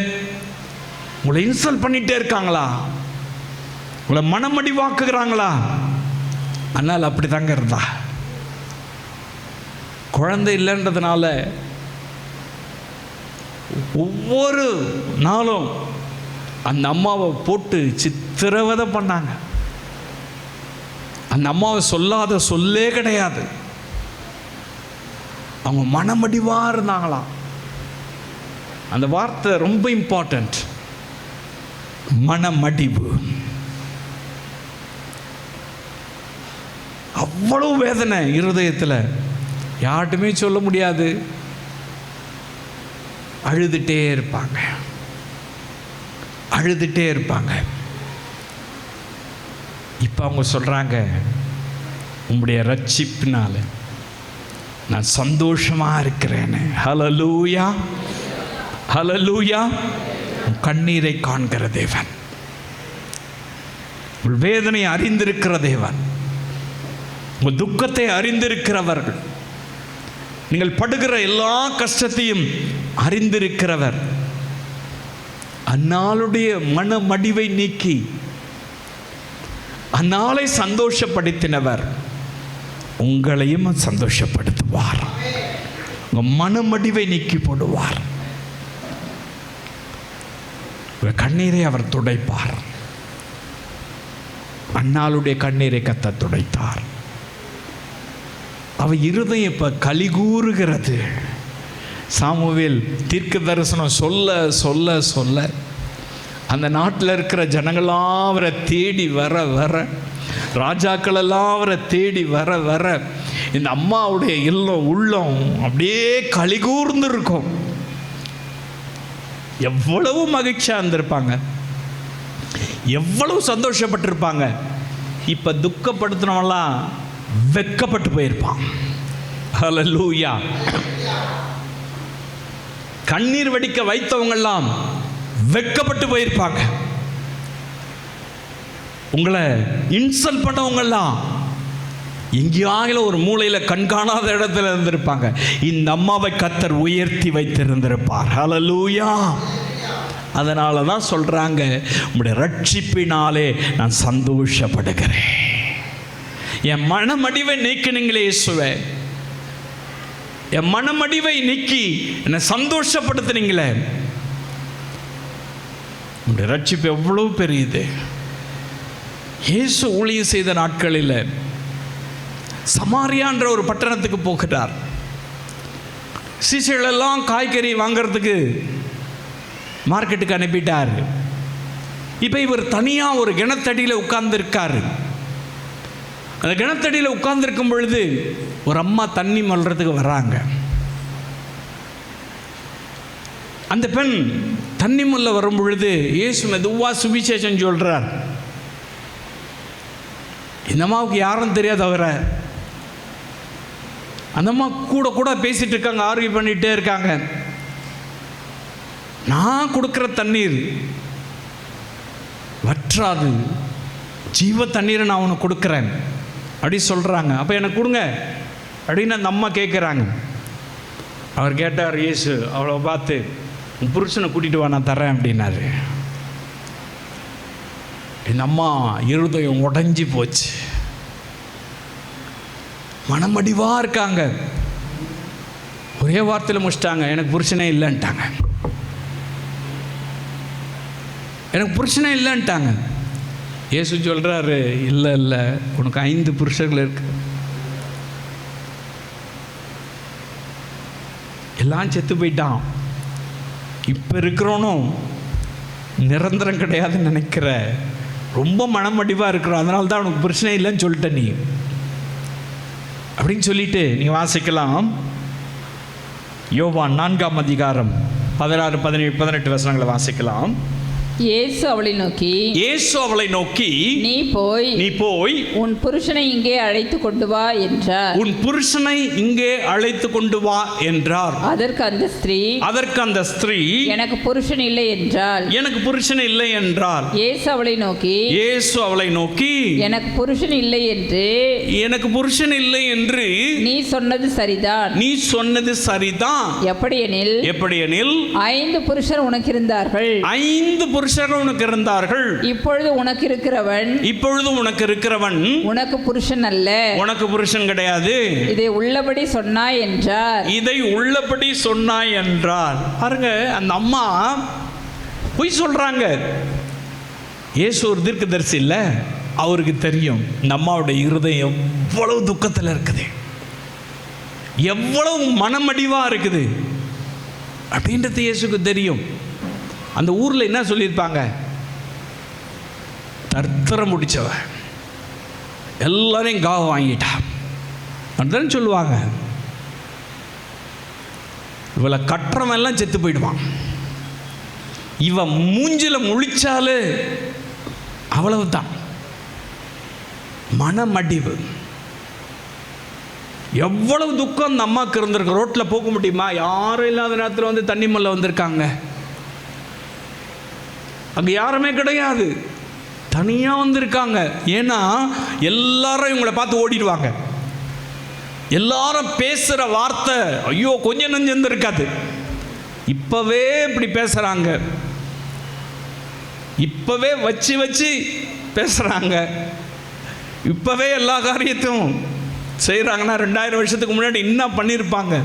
உங்களை இன்சல்ட் பண்ணிட்டே இருக்காங்களா? உங்களை மனமடிவாக்குகிறாங்களா? ஆனால் அப்படி தாங்க இருந்தா. குழந்தை இல்லைன்றதுனால ஒவ்வொரு நாளும் அந்த அம்மாவை போட்டு சித்திரவதை பண்ணாங்க. அந்த அம்மாவை சொல்லாத சொல்லே கிடையாது. அவங்க மனமடிவா இருந்தாங்களாம். அந்த வார்த்தை ரொம்ப இம்பார்ட்டன்ட், மனமடிவு. அவ்வளவு வேதனை இருதயத்தில், யார்ட்டுமே சொல்ல முடியாது. அழுதுட்டே இருப்பாங்க. இப்போ அவங்க சொல்கிறாங்க, உங்களுடைய ரட்சிப்பினால நான் சந்தோஷமாக இருக்கிறேன்னு. ஹல்லேலூயா, ஹல்லேலூயா. கண்ணீரை காண்கிற தேவன், உங்கள் வேதனை அறிந்திருக்கிற தேவன், உங்கள் துக்கத்தை அறிந்திருக்கிறவர்கள், நீங்கள் படுகிற எல்லா கஷ்டத்தையும் அறிந்திருக்கிறவர், அந்நாளுடைய மனமடிவை நீக்கி அந்நாளை சந்தோஷப்படுத்தினவர் உங்களையும் சந்தோஷப்படுத்துவார். உங்கள் மனமடிவை நீக்கி போடுவார். உங்கள் கண்ணீரை அவர் துடைப்பார். அந்நாளுடைய கண்ணீரை கர்த்தர் துடைத்தார். அவ இருதயம் இப்போ கலிகூறுகிறது. சாமுவேல் தீர்க்க தரிசனம் சொல்ல சொல்ல சொல்ல அந்த நாட்டில் இருக்கிற ஜனங்களாம் அவரை தேடி வர வர, ராஜாக்கள் எல்லாம் அவரை தேடி வர வர இந்த அம்மாவுடைய உள்ளம் அப்படியே கலிகூர்ந்து இருக்கும். எவ்வளவு மகிழ்ச்சியாக இருந்திருப்பாங்க, எவ்வளவு சந்தோஷப்பட்டிருப்பாங்க. இப்போ துக்கப்படுத்தினவெல்லாம் வெட்கப்பட்டு போயிருப்பான். ஹல்லேலூயா. கண்ணீர் வடிக்க வைத்தவங்கெல்லாம் வெட்கப்பட்டு போயிருப்பாங்க. உங்களை இன்சல்ட் பண்ணவங்கெல்லாம் எங்கேயாகிலும் ஒரு மூலையில் கண்காணாத இடத்துல இருந்திருப்பாங்க. இந்த அம்மாவை கர்த்தர் உயர்த்தி வைத்திருந்திருப்பார். ஹல்லேலூயா. அதனால தான் சொல்கிறாங்க, உங்களுடைய ரட்சிப்பினாலே நான் சந்தோஷப்படுகிறேன். என் மனமடிவை நீக்கினீங்களே இயேசுவே, என் மனமடிவை நீக்கி என்னை சந்தோஷப்படுத்தினீங்களே. உங்களுடைய ரட்சிப்பு எவ்வளவு பெரியது. இயேசு ஊழியம் செய்த நாட்களில் சமாரியான்ற ஒரு பட்டணத்துக்கு போகிறார். சீசைகளெல்லாம் காய்கறி வாங்கிறதுக்கு மார்க்கெட்டுக்கு அனுப்பிட்டார். இப்போ இவர் தனியாக ஒரு கிணத்தடியில் உட்கார்ந்துருக்காரு. அந்த கிணத்தடியில் உட்கார்ந்துருக்கும் பொழுது ஒரு அம்மா தண்ணி மொள்றதுக்கு வர்றாங்க. அந்த பெண் தண்ணி மொல்ல வரும் பொழுது இயேசு மெதுவாக சுவிசேஷம் சொல்கிறார். இந்த அம்மாவுக்கு யாரும் தெரியாது அவரை. அந்த அம்மா கூட கூட பேசிகிட்டு இருக்காங்க, ஆர்கியூ பண்ணிகிட்டே இருக்காங்க. நான் கொடுக்குற தண்ணீர் வற்றாது, ஜீவ தண்ணீரை நான் உனக்கு கொடுக்குறேன் அப்படி சொல்கிறாங்க. அப்போ எனக்கு கொடுங்க அப்படின்னு அந்த அம்மா கேட்குறாங்க. அவர் கேட்டார் இயேசு, அவளை பார்த்து, உன் புருஷனை கூட்டிகிட்டு வா, நான் தரேன் அப்படின்னாரு. இந்த அம்மா இருதயம் உடஞ்சி போச்சு, மனமடிவாக இருக்காங்க. ஒரே வார்த்தையில் முடிச்சிட்டாங்க, எனக்கு புருஷனே இல்லைன்ட்டாங்க. எனக்கு புருஷனே இல்லைன்ட்டாங்க. இயேசு சொல்கிறாரு, இல்லை இல்லை, உனக்கு 5 புருஷர்கள் இருக்கு, எல்லாம் செத்து போயிட்டான். இப்போ இருக்கிறவனும் நிரந்தரம் கிடையாதுன்னு நினைக்கிற, ரொம்ப மனமடிவாக இருக்கிறோம், அதனால தான் உனக்கு பிரச்சனை இல்லைன்னு சொல்லிட்ட நீ அப்படின்னு சொல்லிட்டு நீங்கள் வாசிக்கலாம். யோவான் 4ஆம் அதிகாரம் 16, 17, 18 வசனங்களை வாசிக்கலாம். இயேசு அவளை நோக்கி, நீ போய் உன் புருஷனை இங்கே அழைத்து கொண்டு வா என்றார். உன் புருஷனை இங்கே அழைத்து கொண்டு வா என்றார். அதற்கு அந்த ஸ்திரீ எனக்கு புருஷன் இல்லை என்றாள். இயேசு அவளை நோக்கி, எனக்கு புருஷன் இல்லை என்று நீ சொன்னது சரிதான். எப்படியெனில் 5 புருஷர் உனக்கு இருந்தார்கள். 5 புருஷர் உனக்கு இருந்தார்கள். இப்பொழுது உனக்கு இருக்கிறவன் உனக்கு புருஷன் அல்ல, உனக்கு புருஷன் கிடையாது. இதை உள்ளபடி சொன்னாய் என்றார். பாருங்க, அந்த அம்மா பொய் சொல்றாங்க. இயேசு ஒரு தீர்க்கதரிசி இல்ல, அவருக்கு தெரியும் இந்த அம்மாவுடைய இருதயம் எவ்வளவு துக்கத்தில் இருக்குது, எவ்வளவு மனமடிவா இருக்குது அப்படின்றது இயேசுக்கு தெரியும். அந்த ஊரில் என்ன சொல்லியிருப்பாங்க, தர்த்தரம் முடிச்சவ எல்லாரையும் காவ வாங்கிட்டா அப்படிதான் சொல்லுவாங்க. இவளை கட்டுறவன் எல்லாம் செத்து போயிடுவான். இவன் மூஞ்சில முழிச்சாலே அவ்வளவுதான். மனமடிவு, எவ்வளவு துக்கம் அந்த அம்மாவுக்கு இருந்திருக்கு. ரோட்டில் போக முடியுமா? யாரும் இல்லாத நேரத்தில் வந்து தண்ணி மல்ல வந்திருக்காங்க. அங்கே யாருமே கிடையாது, தனியாக வந்திருக்காங்க. ஏன்னா எல்லாரும் இவங்களை பார்த்து ஓடிடுவாங்க. எல்லாரும் பேசுகிற வார்த்தை ஐயோ கொஞ்சம் நெஞ்சு இருக்காது. இப்போவே இப்படி பேசுகிறாங்க, இப்போவே வச்சு பேசுகிறாங்க, இப்போவே எல்லா காரியத்தையும் செய்கிறாங்கன்னா 2000 வருஷத்துக்கு முன்னாடி என்ன பண்ணியிருப்பாங்க?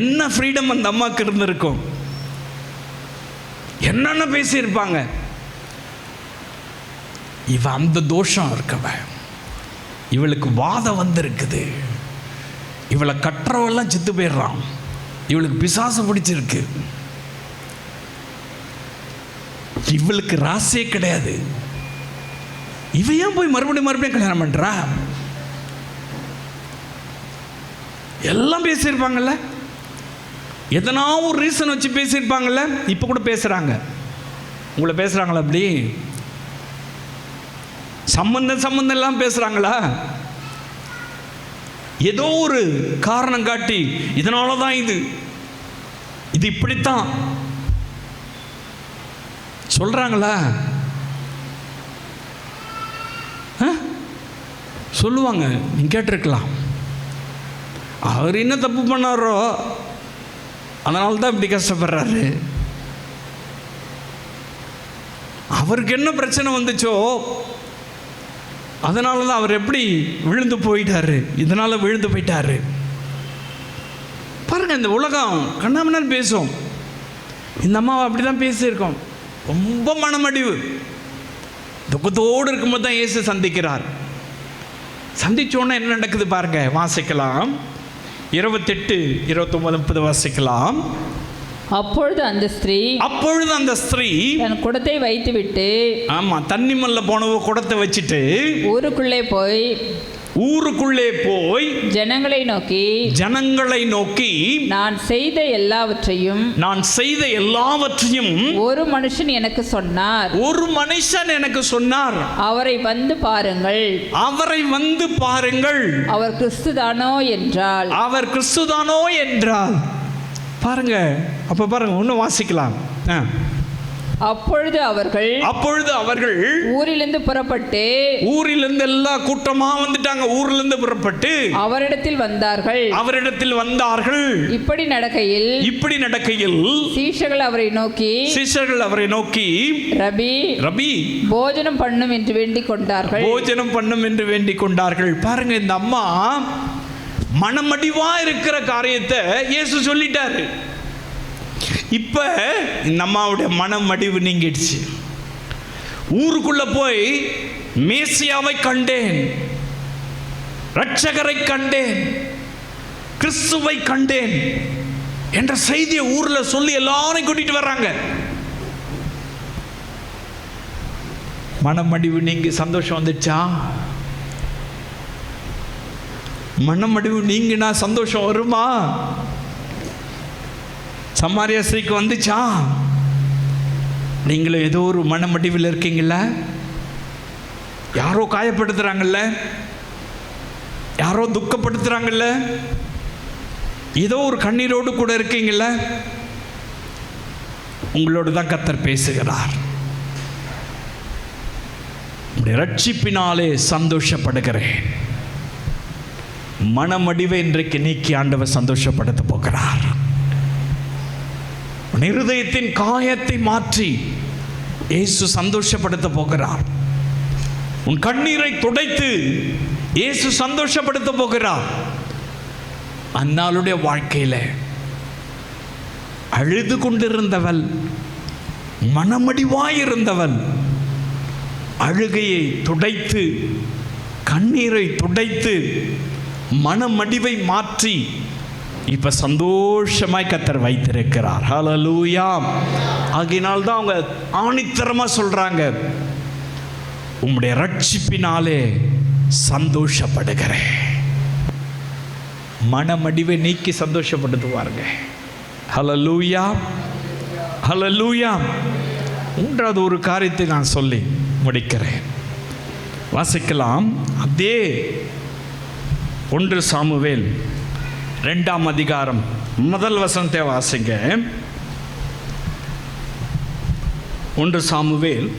என்ன ஃப்ரீடம் அந்த அம்மாவுக்கு இருந்திருக்கும், என்னென்ன பேசியிருப்பாங்க. இவ அந்த தோஷம் இருக்கவ, இவளுக்கு வாதம் வந்திருக்குது, இவளை கட்டுறவெல்லாம் செத்து போயிடுறான், இவளுக்கு பிசாசு பிடிச்சிருக்கு. இவளுக்கு ராசியே கிடையாது, இவ ஏன் போய் மறுபடியும் கல்யாணம் பண்றா? எல்லாம் பேசியிருப்பாங்கல்ல, எதனா ஒரு ரீசன் வச்சு பேசியிருப்பாங்கல்ல. இப்போ கூட பேசுகிறாங்க, உங்களை பேசுகிறாங்களா? அப்படி சம்பந்தம் எல்லாம் பேசுகிறாங்களா? ஏதோ ஒரு காரணம் காட்டி இதனால தான் இது இப்படித்தான் சொல்கிறாங்களா? சொல்லுவாங்க. நீங்கள் கேட்டிருக்கலாம், அவர் என்ன தப்பு பண்ணாரோ அதனால தான் இப்படி கஷ்டப்படுறாரு, அவருக்கு என்ன பிரச்சனை வந்துச்சோ அதனால தான் அவர் எப்படி விழுந்து போயிட்டாரு, இதனால் விழுந்து போயிட்டாரு. பாருங்க, இந்த உலகம் கண்ணாமண்ணால் பேசும். இந்த அம்மாவை அப்படி தான் பேசியிருக்கோம். ரொம்ப மனமடிவு, துக்கத்தோடு இருக்கும்போது தான் இயேசு சந்திக்கிறார். சந்திச்சோன்னா என்ன நடக்குது பாருங்க, வாசிக்கலாம். 28, 29, 30 வாசிக்கலாம். அப்பொழுது அந்த ஸ்திரீ தன் குடத்தை வைத்துவிட்டு, ஆமா, தண்ணி மல்ல போனவ குடத்தை வச்சுட்டு ஊருக்குள்ளே போய் ஜனங்களை நோக்கி நான் செய்த எல்லாவற்றையும் ஒரு மனுஷன் எனக்கு சொன்னார், அவரை வந்து பாருங்கள். அவர் கிறிஸ்துதானோ என்றால். பாருங்க, அப்ப பாருங்க, இன்னும் வாசிக்கலாம். அப்பொழுது அவர்கள் ஊரிலிருந்து எல்லா கூட்டமா வந்துட்டாங்க. ஊரிலிருந்து புறப்பட்டு அவரிடத்தில் வந்தார்கள். இப்படி நடக்கையில் சீஷர்கள் அவரை நோக்கி ரபி போஜனம் பண்ணும் என்று வேண்டிக் கொண்டார்கள். பாருங்க, இந்த அம்மா மனமடிவா இருக்கிற காரியத்தை இயேசு சொல்லிட்டாரு. இப்ப இந்த அம்மாவுடைய மனமடிவு நீங்கிடுச்சு. ஊருக்குள்ள போய் மேசியாவை கண்டேன், இரட்சகரை கண்டேன், கிறிஸ்துவை கண்டேன் என்ற செய்தியை ஊர்ல சொல்லி எல்லாரையும் கூட்டிட்டு வர்றாங்க. மனமடிவு நீங்கி சந்தோஷம் வந்துச்சா? மனமடிவு நீங்கினா சந்தோஷம் வருமா? சமாரியா ஸ்திரீக்கு வந்துச்சா? நீங்களும் ஏதோ ஒரு மனமடிவில் இருக்கீங்கள, யாரோ காயப்படுத்துறாங்கல்ல, யாரோ துக்கப்படுத்துறாங்கல்ல, ஏதோ ஒரு கண்ணீரோடு கூட இருக்கீங்கள, உங்களோடு தான் கர்த்தர் பேசுகிறார். ரட்சிப்பினாலே சந்தோஷப்படுகிறேன். மனமடிவை இன்றைக்கு நீக்கி ஆண்டவர் சந்தோஷப்படுத்த போகிறார். இருதயத்தின் காயத்தை மாற்றி இயேசு சந்தோஷப்படுத்த போகிறார். உன் கண்ணீரை துடைத்து இயேசு சந்தோஷப்படுத்த போகிறார். அன்னாளுடைய வாழ்க்கையில அழுது கொண்டிருந்தவள், மனமடிவாயிருந்தவள், அழுகையை துடைத்து, கண்ணீரை துடைத்து, மனமடிவை மாற்றி இப்ப சந்தோஷமாய் கர்த்தர் வைத்திருக்கிறார். ஹல்லேலூயா. ஆகையினால் தான் அவங்க ஆணித்தரமா சொல்றாங்க, உம்முடைய ரட்சிப்பினாலே சந்தோஷப்படுகிறேன். மனமடிவை நீக்கி சந்தோஷப்படுத்துவாருங்க. ஹல்லேலூயா, ஹல்லேலூயா. மூன்றாவது ஒரு காரியத்தை நான் சொல்லி முடிக்கிறேன். வாசிக்கலாம். அதே 1 சாமுவேல் 2ஆம் அதிகாரம் 1 வசனத்தை வாசிங்க. 1 சாமுவேல்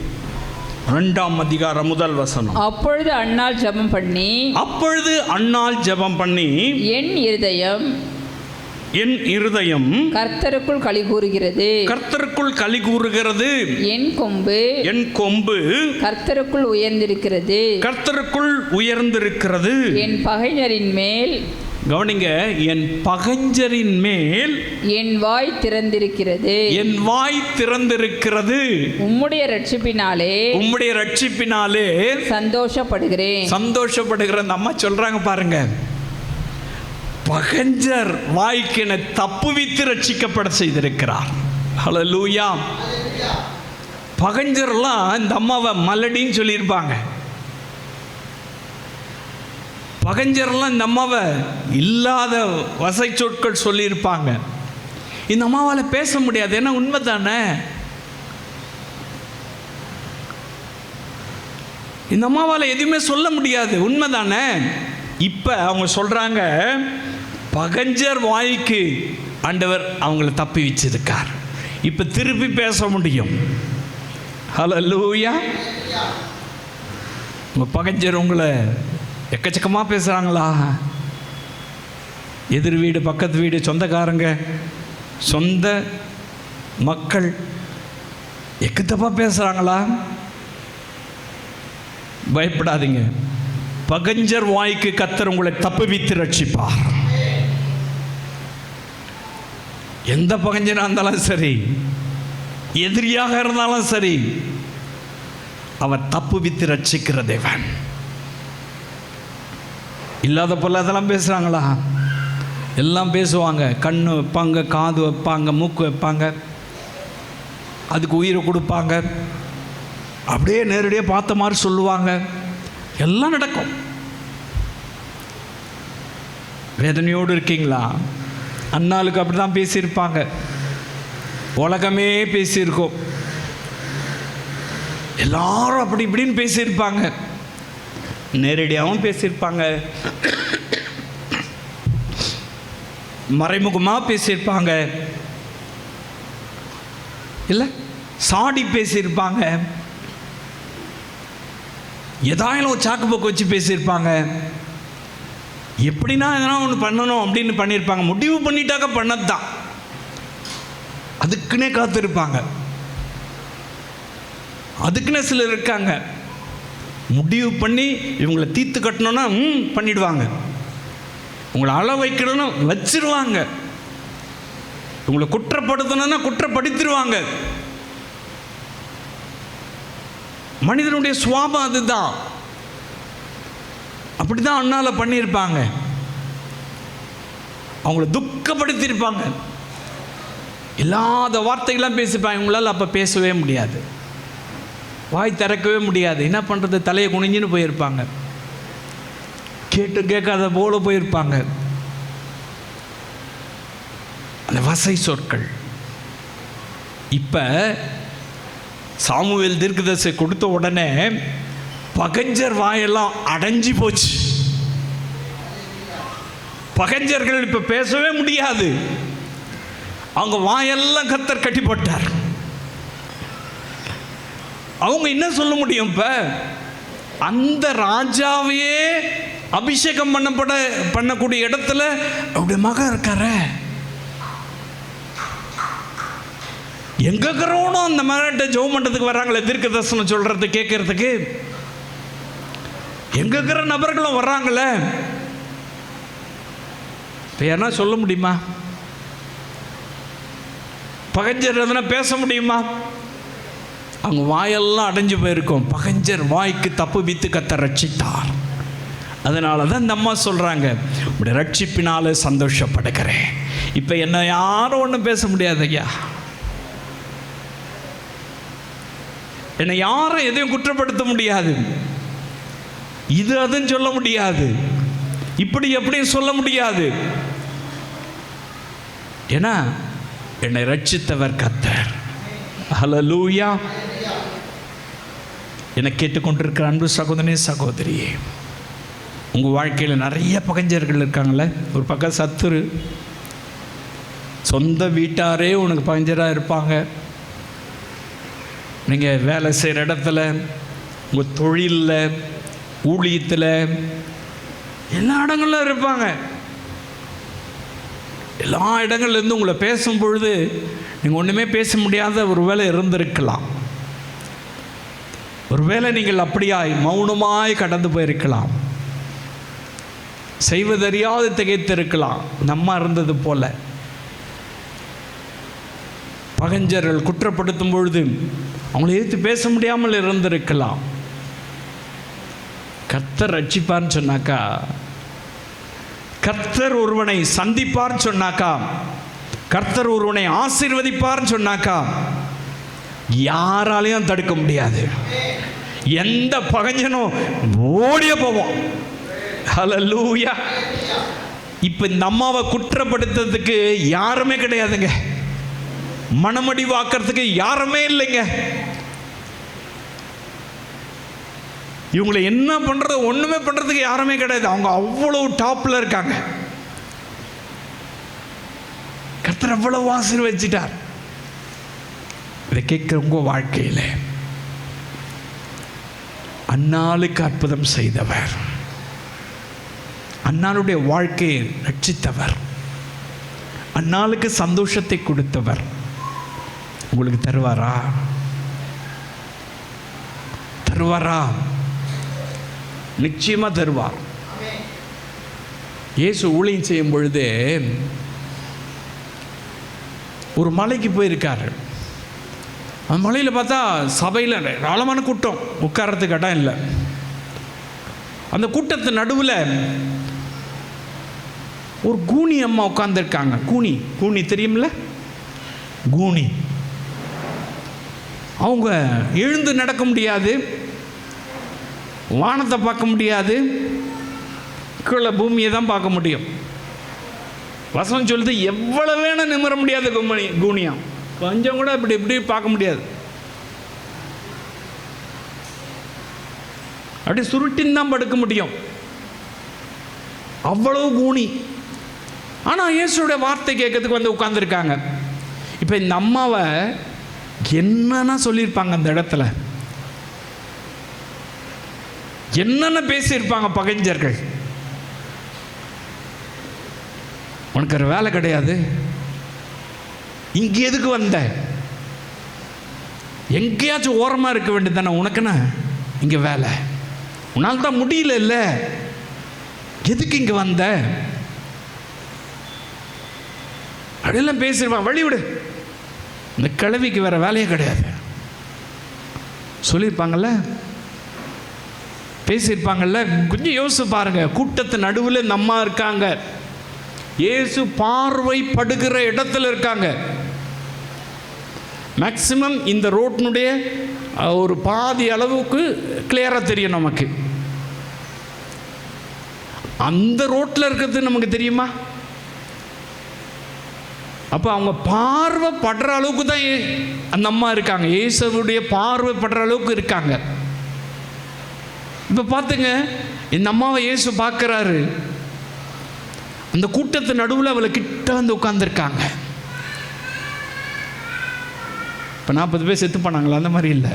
2ஆம் அதிகாரம் 1 வசனம். அப்பொழுது அன்னாள் ஜெபம் பண்ணி என் இருதயம் கர்த்தருக்குள் களி கூறுகிறது, என் கொம்பு கர்த்தருக்குள் உயர்ந்திருக்கிறது, என் பகைஞரின் மேல், கவனிங்க, என் பகைஞரின் மேல் என் வாய் திறந்திருக்கிறது, உம்முடைய ரட்சிப்பினாலே சந்தோஷப்படுகிறேன். அம்மா சொல்றாங்க பாருங்க, பகைஞர் வாய்க்கு என தப்புவித்து ரட்சிக்கப்பட செய்திருக்கிறார். ஹல்லேலூயா. பகஞ்சர்லாம் இந்த அம்மாவை மலடின்னு சொல்லியிருப்பாங்க. பகஞ்சர்லாம் இந்த அம்மாவை இல்லாத வசை சொற்கள் சொல்லியிருப்பாங்க. இந்த அம்மாவால் பேச முடியாது. ஏன்னா உண்மை தானே. இந்த அம்மாவால் எதுவுமே சொல்ல முடியாது. உண்மை தானே. இப்போ அவங்க சொல்கிறாங்க, பகஞ்சர் வாய்க்கு ஆண்டவர் அவங்கள தப்பி வச்சிருக்கார். இப்போ திருப்பி பேச முடியும். ஹல்லேலூயா. உங்கள் பகஞ்சர் உங்களை எக்கச்சக்கமாக பேசுகிறாங்களா? எதிர் வீடு, பக்கத்து வீடு, சொந்தக்காரங்க, சொந்த மக்கள் எக்கத்தப்பாக பேசுகிறாங்களா? பயப்படாதீங்க. பகஞ்சர் வாய்க்கு கர்த்தர் உங்களை தப்புவித்து ரட்சிப்பார். எந்த பகஞ்சனாக இருந்தாலும் சரி, எதிரியாக இருந்தாலும் சரி, அவர் தப்புவித்து ரட்சிக்கிற தேவன். இல்லாத போல அதெல்லாம் பேசுகிறாங்களா? எல்லாம் பேசுவாங்க. கண் வைப்பாங்க, காது வைப்பாங்க, மூக்கு வைப்பாங்க, அதுக்கு உயிரை கொடுப்பாங்க, அப்படியே நேரடியாக பார்த்த மாதிரி சொல்லுவாங்க. எல்லாம் நடக்கும். வேதனையோடு இருக்கீங்களா? அண்ணாளுக்கு அப்படி தான் பேசியிருப்பாங்க. உலகமே பேசியிருக்கோம். எல்லாரும் அப்படி இப்படின்னு பேசியிருப்பாங்க. நேரடியாகவும் பேசியிருப்பாங்க, மறைமுகமாக பேசியிருப்பாங்க, இல்லை சாடி பேசியிருப்பாங்க, ஏதாயிலும் ஒரு சாக்கு போக்கு வச்சு பேசியிருப்பாங்க. எப்படின்னா எதனா ஒன்று பண்ணணும் அப்படின்னு பண்ணியிருப்பாங்க. முடிவு பண்ணிட்டாக்க பண்ணது தான். அதுக்குன்னே காத்திருப்பாங்க. அதுக்குன்னே சிலர் இருக்காங்க, முடிவு பண்ணி இவங்களை தீர்த்து கட்டணும்னா பண்ணிடுவாங்க. உங்களை அள வைக்கணும்னா வச்சிருவாங்க. உங்களை குற்றப்படுத்தணும்னா குற்றப்படுத்திடுவாங்க. மனிதனுடைய சுவாபம் அதுதான். அப்படி தான் அண்ணால பண்ணியிருப்பாங்க. அவங்கள துக்கப்படுத்தியிருப்பாங்க. இல்லாத வார்த்தைகள்லாம் பேசிப்பாங்க. இவங்களால் அப்போ பேசவே முடியாது, வாய் திறக்கவே முடியாது. என்ன பண்ணுறது? தலையை குனிஞ்சுன்னு போயிருப்பாங்க. கேட்டு கேட்காத போல போயிருப்பாங்க. அந்த வசை சொற்கள். இப்போ சாமுவேல் தீர்க்கதரிசி கொடுத்த உடனே பகஞ்சர் வாயெல்லாம் அடைஞ்சி போச்சு. பகஞ்சர்கள் இப்போ பேசவே முடியாது. அவங்க வாயெல்லாம் கர்த்தர் கட்டி போட்டார். அவங்க என்ன சொல்ல முடியும்? இப்போ அந்த ராஜாவையே அபிஷேகம் பண்ணக்கூடிய இடத்துல அவருடைய மகன் இருக்கார. எங்க இருக்கிறவனும் அந்த மகன்கிட்ட ஜெபம் பண்ணுறதுக்கு வர்றாங்களே, தீர்க்க தரிசனம் சொல்றது கேட்கறதுக்கு. எங்க இருக்கிற நபர்களும் வர்றாங்களே. இப்போ யாரா சொல்ல முடியுமா? பகஞ்சர் எதனா பேச முடியுமா? அவங்க வாயெல்லாம் அடைஞ்சு போயிருக்கும். பகஞ்சர் வாய்க்கு தப்புவித்து கர்த்தர் ரட்சித்தார். அதனால தான் இந்த அம்மா சொல்கிறாங்க, உடைய ரட்சிப்பினால சந்தோஷப்படுகிறேன். இப்போ என்ன யாரும் ஒன்றும் பேச முடியாது ஐயா. என்னை யாரும் எதையும் குற்றப்படுத்த முடியாது. இது அதுன்னு சொல்ல முடியாது. இப்படி எப்படியும் சொல்ல முடியாது. ஏன்னா என்னை ரட்சித்தவர் கர்த்தர். ஹல்லேலூயா. என்னை கேட்டுக்கொண்டிருக்கிற அன்பு சகோதரனே, சகோதரியே, உங்கள் வாழ்க்கையில் நிறைய பகஞ்சர்கள் இருக்காங்களே. ஒரு பக்கம் சத்துரு, சொந்த வீட்டாரே உனக்கு பகஞ்சராக இருப்பாங்க. நீங்கள் வேலை செய்கிற இடத்துல, உங்கள் தொழிலில், ஊழியத்தில், எல்லா இடங்களிலும் இருப்பாங்க. எல்லா இடங்கள்லேருந்து உங்களை பேசும் பொழுது நீங்கள் ஒன்றுமே பேச முடியாத ஒரு வேலை இருந்திருக்கலாம். ஒருவேளை நீங்கள் அப்படியாய் மௌனமாய் கடந்து போயிருக்கலாம். செய்வதறியாது திகைத்திருக்கலாம். நம்ம இருந்தது போல பகஞ்சர்கள் குற்றப்படுத்தும் பொழுது அவங்களை எதிர்த்து பேச முடியாமல் இருந்திருக்கலாம். கர்த்தர் ரட்சிப்பார்னு சொன்னாக்கா, கர்த்தர் ஒருவனை சந்திப்பார்னு சொன்னாக்கா, கர்த்தர் ஒருவனை ஆசீர்வதிப்பார்னு சொன்னாக்கா, யாராலையும் தடுக்க முடியாது. எந்த பகைஞனும் ஓடிய போவோம். ஹல்லேலூயா. இப்போ இந்த அம்மாவை குற்றப்படுத்துறதுக்கு யாருமே கிடையாதுங்க. மனமடிவாக்கிறதுக்கு யாருமே இல்லைங்க. இவங்களை என்ன பண்றது, ஒண்ணுமே பண்றதுக்கு யாருமே கிடையாது. அவங்க அவ்வளவு டாப்ல இருக்காங்க. கர்த்தர் அவ்வளவு ஆசீர்வதிச்சிட்டார். இதை கேட்கிற உங்க வாழ்க்கையில் அன்னாளுக்கு அற்புதம் செய்தவர், அன்னாளுடைய வாழ்க்கையை ரட்சித்தவர், அன்னாளுக்கு சந்தோஷத்தை கொடுத்தவர் உங்களுக்கு தருவாரா? தருவாரா? நிச்சயமா தருவார். இயேசு ஊழியம் செய்யும் பொழுது ஒரு மலைக்கு போயிருக்காரு. அந்த மலையில் பார்த்தா சபையில் ஆழமான கூட்டம், உட்கார்றதுக்கு இடம் இல்லை. அந்த கூட்டத்து நடுவில் ஒரு கூனி அம்மா உட்கார்ந்துருக்காங்க. கூனி, கூனி தெரியுமில்ல? கூனி. அவங்க எழுந்து நடக்க முடியாது, வானத்தை பார்க்க முடியாது, கீழே பூமியை தான் பார்க்க முடியும். வசனம் சொல்லுது எவ்வளவு வேணும் நிமிர முடியாது. கூனியா கொஞ்சம் கூட இப்படி இப்படி பார்க்க முடியாது. அப்படி சுருட்டின்னு தான் படுக்க முடியும், அவ்வளவு கூனி. ஆனால் இயேசுடைய வார்த்தை கேட்கறதுக்கு வந்து உட்கார்ந்துருக்காங்க. இப்போ இந்த அம்மாவை என்னன்னா சொல்லியிருப்பாங்க, அந்த இடத்துல என்னென்ன பேசியிருப்பாங்க பகைஞர்கள். உனக்கு ஒரு வேலை கிடையாது, இங்க எதுக்கு வந்த, எங்கேயாச்சும் ஓரமாக இருக்க வேண்டியது தானே, உனக்குன்னு இங்கே வேலை, உன்னால் தான் முடியல இல்லை, எதுக்கு இங்கே வந்த அப்படியெல்லாம் பேசியிருப்பாங்க. வழி விடு, இந்த கிழவிக்கு வேற வேலையே கிடையாது சொல்லியிருப்பாங்கல்ல, பேசியிருப்பாங்கல்ல. கொஞ்சம் யோசிச்சு பாருங்க. கூட்டத்து நடுவில் இந்த அம்மா இருக்காங்க, இயேசு பார்வைப்படுகிற இடத்துல இருக்காங்க. மேக்சிமம் இந்த ரோட்டினுடைய ஒரு பாதி அளவுக்கு கிளியராக தெரியும் நமக்கு. அந்த ரோட்டில் இருக்கிறது நமக்கு தெரியுமா? அப்போ அவங்க பார்வைப்படுற அளவுக்கு தான் அந்த அம்மா இருக்காங்க, இயேசுவுடைய பார்வைப்படுற அளவுக்கு இருக்காங்க. இப்போ பார்த்துங்க, இந்த அம்மாவை இயேசு பார்க்குறாரு. அந்த கூட்டத்து நடுவில் அவளை கிட்ட வந்து உட்கார்ந்துருக்காங்க. இப்போ 40 பேர் செத்து பண்ணாங்களா? அந்த மாதிரி இல்லை.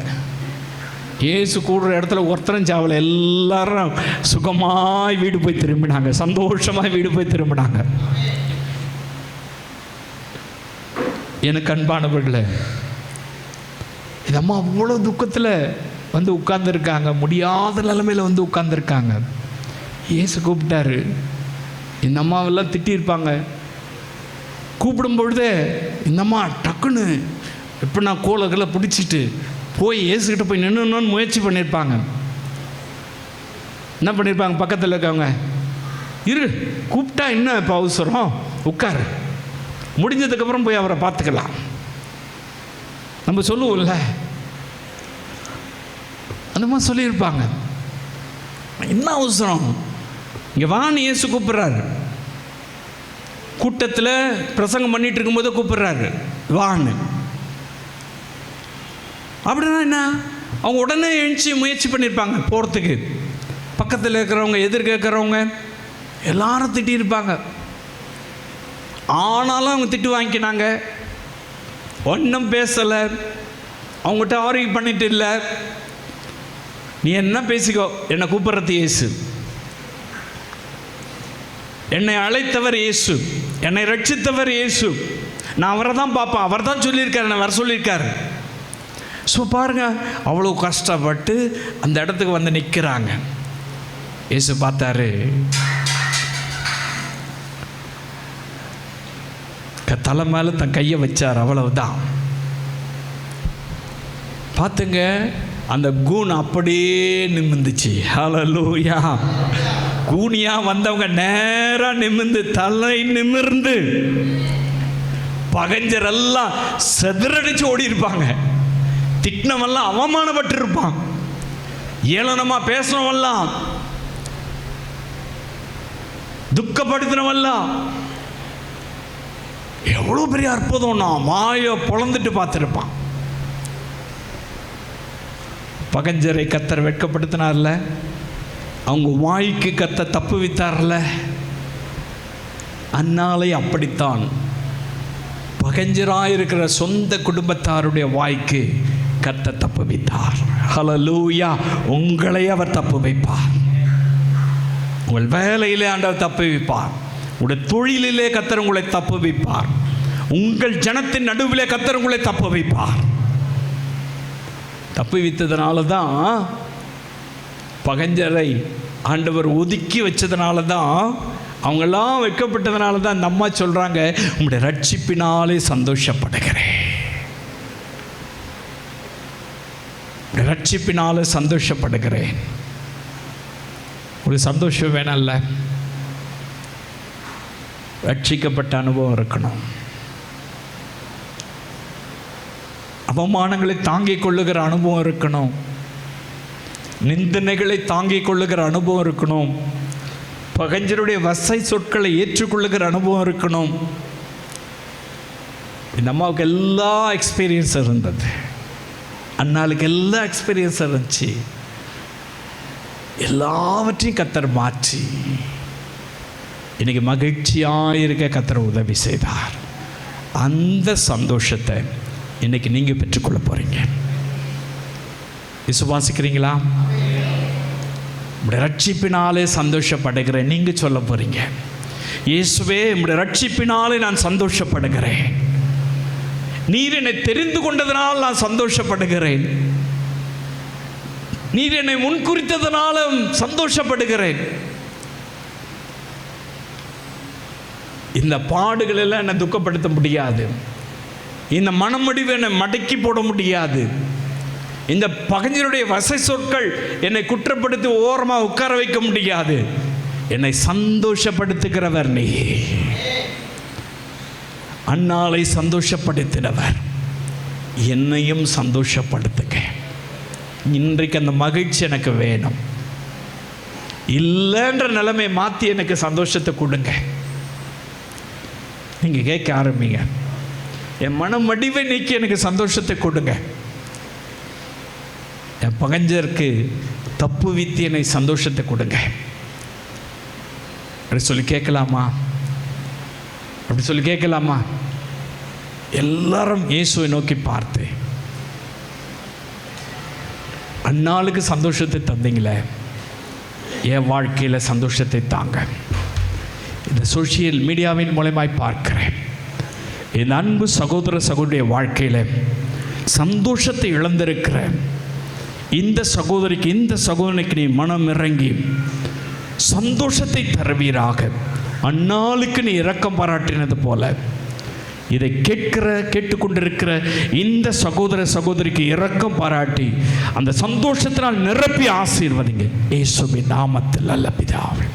இயேசு கூடுற இடத்துல ஒருத்தரும் சாவல, எல்லாரும் சுகமாய் வீடு போய் திரும்பினாங்க, சந்தோஷமாய் வீடு போய் திரும்பினாங்க. எனக்கு அன்பானவர்களே, இந்த அம்மா அவ்வளோ துக்கத்தில் வந்து உட்கார்ந்துருக்காங்க, முடியாத நிலைமையில் வந்து உட்கார்ந்துருக்காங்க. இயேசு கூப்பிட்டாரு. இந்த அம்மாவெல்லாம் திட்டியிருப்பாங்க. கூப்பிடும் பொழுதே இந்த அம்மா டக்குன்னு இப்போ நான் கோலங்களை பிடிச்சிட்டு போய் இயேசுக்கிட்ட போய் நின்றுன்னு முயற்சி பண்ணியிருப்பாங்க. என்ன பண்ணியிருப்பாங்க? பக்கத்தில் இருக்கவங்க, இரு கூப்பிட்டா என்ன இப்போ அவசரம், உட்காரு, முடிஞ்சதுக்கப்புறம் போய் அவரை பார்த்துக்கலாம் நம்ம சொல்லுவோம்ல, அந்த மாதிரி சொல்லியிருப்பாங்க. என்ன அவசரம், இங்கே வான்னு இயேசு கூப்பிட்றாரு. கூட்டத்தில் பிரசங்கம் பண்ணிட்டு இருக்கும்போது கூப்பிட்றாரு வான்னு. அப்படின்னா என்ன, அவங்க உடனே எழுச்சி முயற்சி பண்ணியிருப்பாங்க போகிறதுக்கு. பக்கத்தில் இருக்கிறவங்க, எதிர்க்க இருக்கிறவங்க எல்லாரும் திட்டியிருப்பாங்க. ஆனாலும் அவங்க திட்டு வாங்கிக்கினாங்க, ஒன்றும் பேசலை, அவங்ககிட்ட ஆர்கியூ பண்ணிட்டு இல்லை. நீ என்ன பேசிக்கோ, என்னை கூப்பிட்றது இயேசு, என்னை அழைத்தவர் இயேசு, என்னை ரட்சித்தவர் இயேசு, நான் அவரை தான் பார்ப்பேன், அவர் தான் சொல்லியிருக்காரு, என்னை வர சொல்லியிருக்காரு. ஸோ பாருங்கள், அவ்வளோ கஷ்டப்பட்டு அந்த இடத்துக்கு வந்து நிற்கிறாங்க. இயேசு பார்த்தாரு, தலை மேலே தன் கையை வச்சார், அவ்வளவுதான். பார்த்துங்க, அந்த கூன் அப்படியே நிமிர்ந்துச்சு. ஹல்லேலூயா. கூனியா வந்தவங்க நேராக நிமிர்ந்து, தலை நிமிர்ந்து, பகைஞரெல்லாம் செதறடிச்சு ஓடி இருப்பாங்க. திட்டினவெல்லாம் அவமானப்பட்டு இருப்பான், ஏளனமா பேசினவெல்லாம், துக்கப்படுத்தினவெல்லாம் எவ்வளோ பெரிய அற்புதம்னா மாய பொழந்துட்டு பார்த்துருப்பான். பகஞ்சரை கத்தர் வெட்கப்படுத்தினார்ல, அவங்க வாய்க்கு கத்த தப்பு வித்தார்ல. அந்நாளை அப்படித்தான் பகஞ்சராயிருக்கிற சொந்த குடும்பத்தாருடைய வாய்க்கு கத்த தப்பு வைத்தார். ஹல்லேலூயா. உங்களை அவர் தப்பு வைப்பார். உங்கள் வேலையிலே ஆண்டவர் தப்பு வைப்பார். உங்களுடைய தொழிலிலே கத்தர் உங்களை தப்பு வைப்பார். உங்கள் ஜனத்தின் நடுவிலே கத்தர் உங்களை தப்பு வைப்பார். தப்பு வைத்ததுனால தான் பகஞ்சரை ஆண்டவர் ஒதுக்கி வச்சதுனால தான், அவங்கெல்லாம் வைக்கப்பட்டதுனால தான் அந்த அம்மா சொல்கிறாங்க, உங்களுடைய ரட்சிப்பினாலே சந்தோஷப்படுகிறேன், ரட்சிப்பினாலே சந்தோஷப்படுகிறேன். ஒரு சந்தோஷம் வேணாம்ல, ரட்சிக்கப்பட்ட அனுபவம் இருக்கணும். அவமானங்களை தாங்கிக் கொள்ளுகிற அனுபவம் இருக்கணும். நிந்தனைகளை தாங்கிக் கொள்ளுகிற அனுபவம் இருக்கணும். பகஞ்சருடைய வசை சொற்களை ஏற்றுக்கொள்ளுகிற அனுபவம் இருக்கணும். இந்த அம்மாவுக்கு எல்லா எக்ஸ்பீரியன்ஸ் இருந்தது, அண்ணாளுக்கு எல்லா எக்ஸ்பீரியன்ஸ் இருந்துச்சு. எல்லாவற்றையும் கத்தர் மாற்றி இன்னைக்கு மகிழ்ச்சியாக இருக்க கத்தர் உதவி செய்தார். அந்த சந்தோஷத்தை இன்னைக்கு நீங்கள் பெற்றுக்கொள்ள போகிறீங்க. விசுவாசிக்கிறீங்களா? உங்களுடைய ரட்சிப்பினாலே சந்தோஷப்படுகிறேன் நீங்கள் சொல்ல போகிறீங்க. இயேசுவே, உங்களுடைய ரட்சிப்பினாலே நான் சந்தோஷப்படுகிறேன். நீர் என்னை தெரிந்து கொண்டதனால் நான் சந்தோஷப்படுகிறேன். நீர் என்னை முன்குறித்ததனாலும் சந்தோஷப்படுகிறேன். இந்த பாடுகள் எல்லாம் என்னை துக்கப்படுத்த முடியாது. இந்த மனமடிவு என்னை மடக்கி போட முடியாது. இந்த பகஞ்சருடைய வசை சொற்கள் என்னை குற்றப்படுத்தி ஓரமாக உட்கார வைக்க முடியாது. என்னை சந்தோஷப்படுத்துகிறவர் நீ. அன்னாளை சந்தோஷப்படுத்தினவர் என்னையும் சந்தோஷப்படுத்துங்க. இன்றைக்கு அந்த மகிழ்ச்சி எனக்கு வேணும். இல்லைன்ற நிலைமை மாற்றி எனக்கு சந்தோஷத்தை கொடுங்க. நீங்கள் கேட்க ஆரம்பிங்க, என் மனமடிவை நீக்கி எனக்கு சந்தோஷத்தை கொடுங்க. என் பகஞ்சருக்கு தப்பு வித்தி என்னை சந்தோஷத்தை கொடுங்க. அப்படி சொல்லி கேட்கலாமா? அப்படி சொல்லி கேட்கலாமா? எல்லாரும் இயேசுவை நோக்கி பார்த்து, அந்நாளுக்கு சந்தோஷத்தை தந்தீங்களே, என் வாழ்க்கையில் சந்தோஷத்தை தாங்க. இந்த சோஷியல் மீடியாவின் மூலமாய் பார்க்கிறேன், இந்த அன்பு சகோதர சகோதரிய வாழ்க்கையில் சந்தோஷத்தை இழந்திருக்கிற இந்த சகோதரிக்கு, இந்த சகோதரனுக்கு நீ மனம் இறங்கி சந்தோஷத்தை தருவீராக. அந்நாளுக்கு நீ இரக்கம் பாராட்டினது போல இதை கேட்டுக்கொண்டிருக்கிற இந்த சகோதர சகோதரிக்கு இரக்கம் பாராட்டி அந்த சந்தோஷத்தினால் நிரப்பி ஆசீர்வதிங்க. இயேசுவின் நாமத்தில் நல்ல பிதாவே.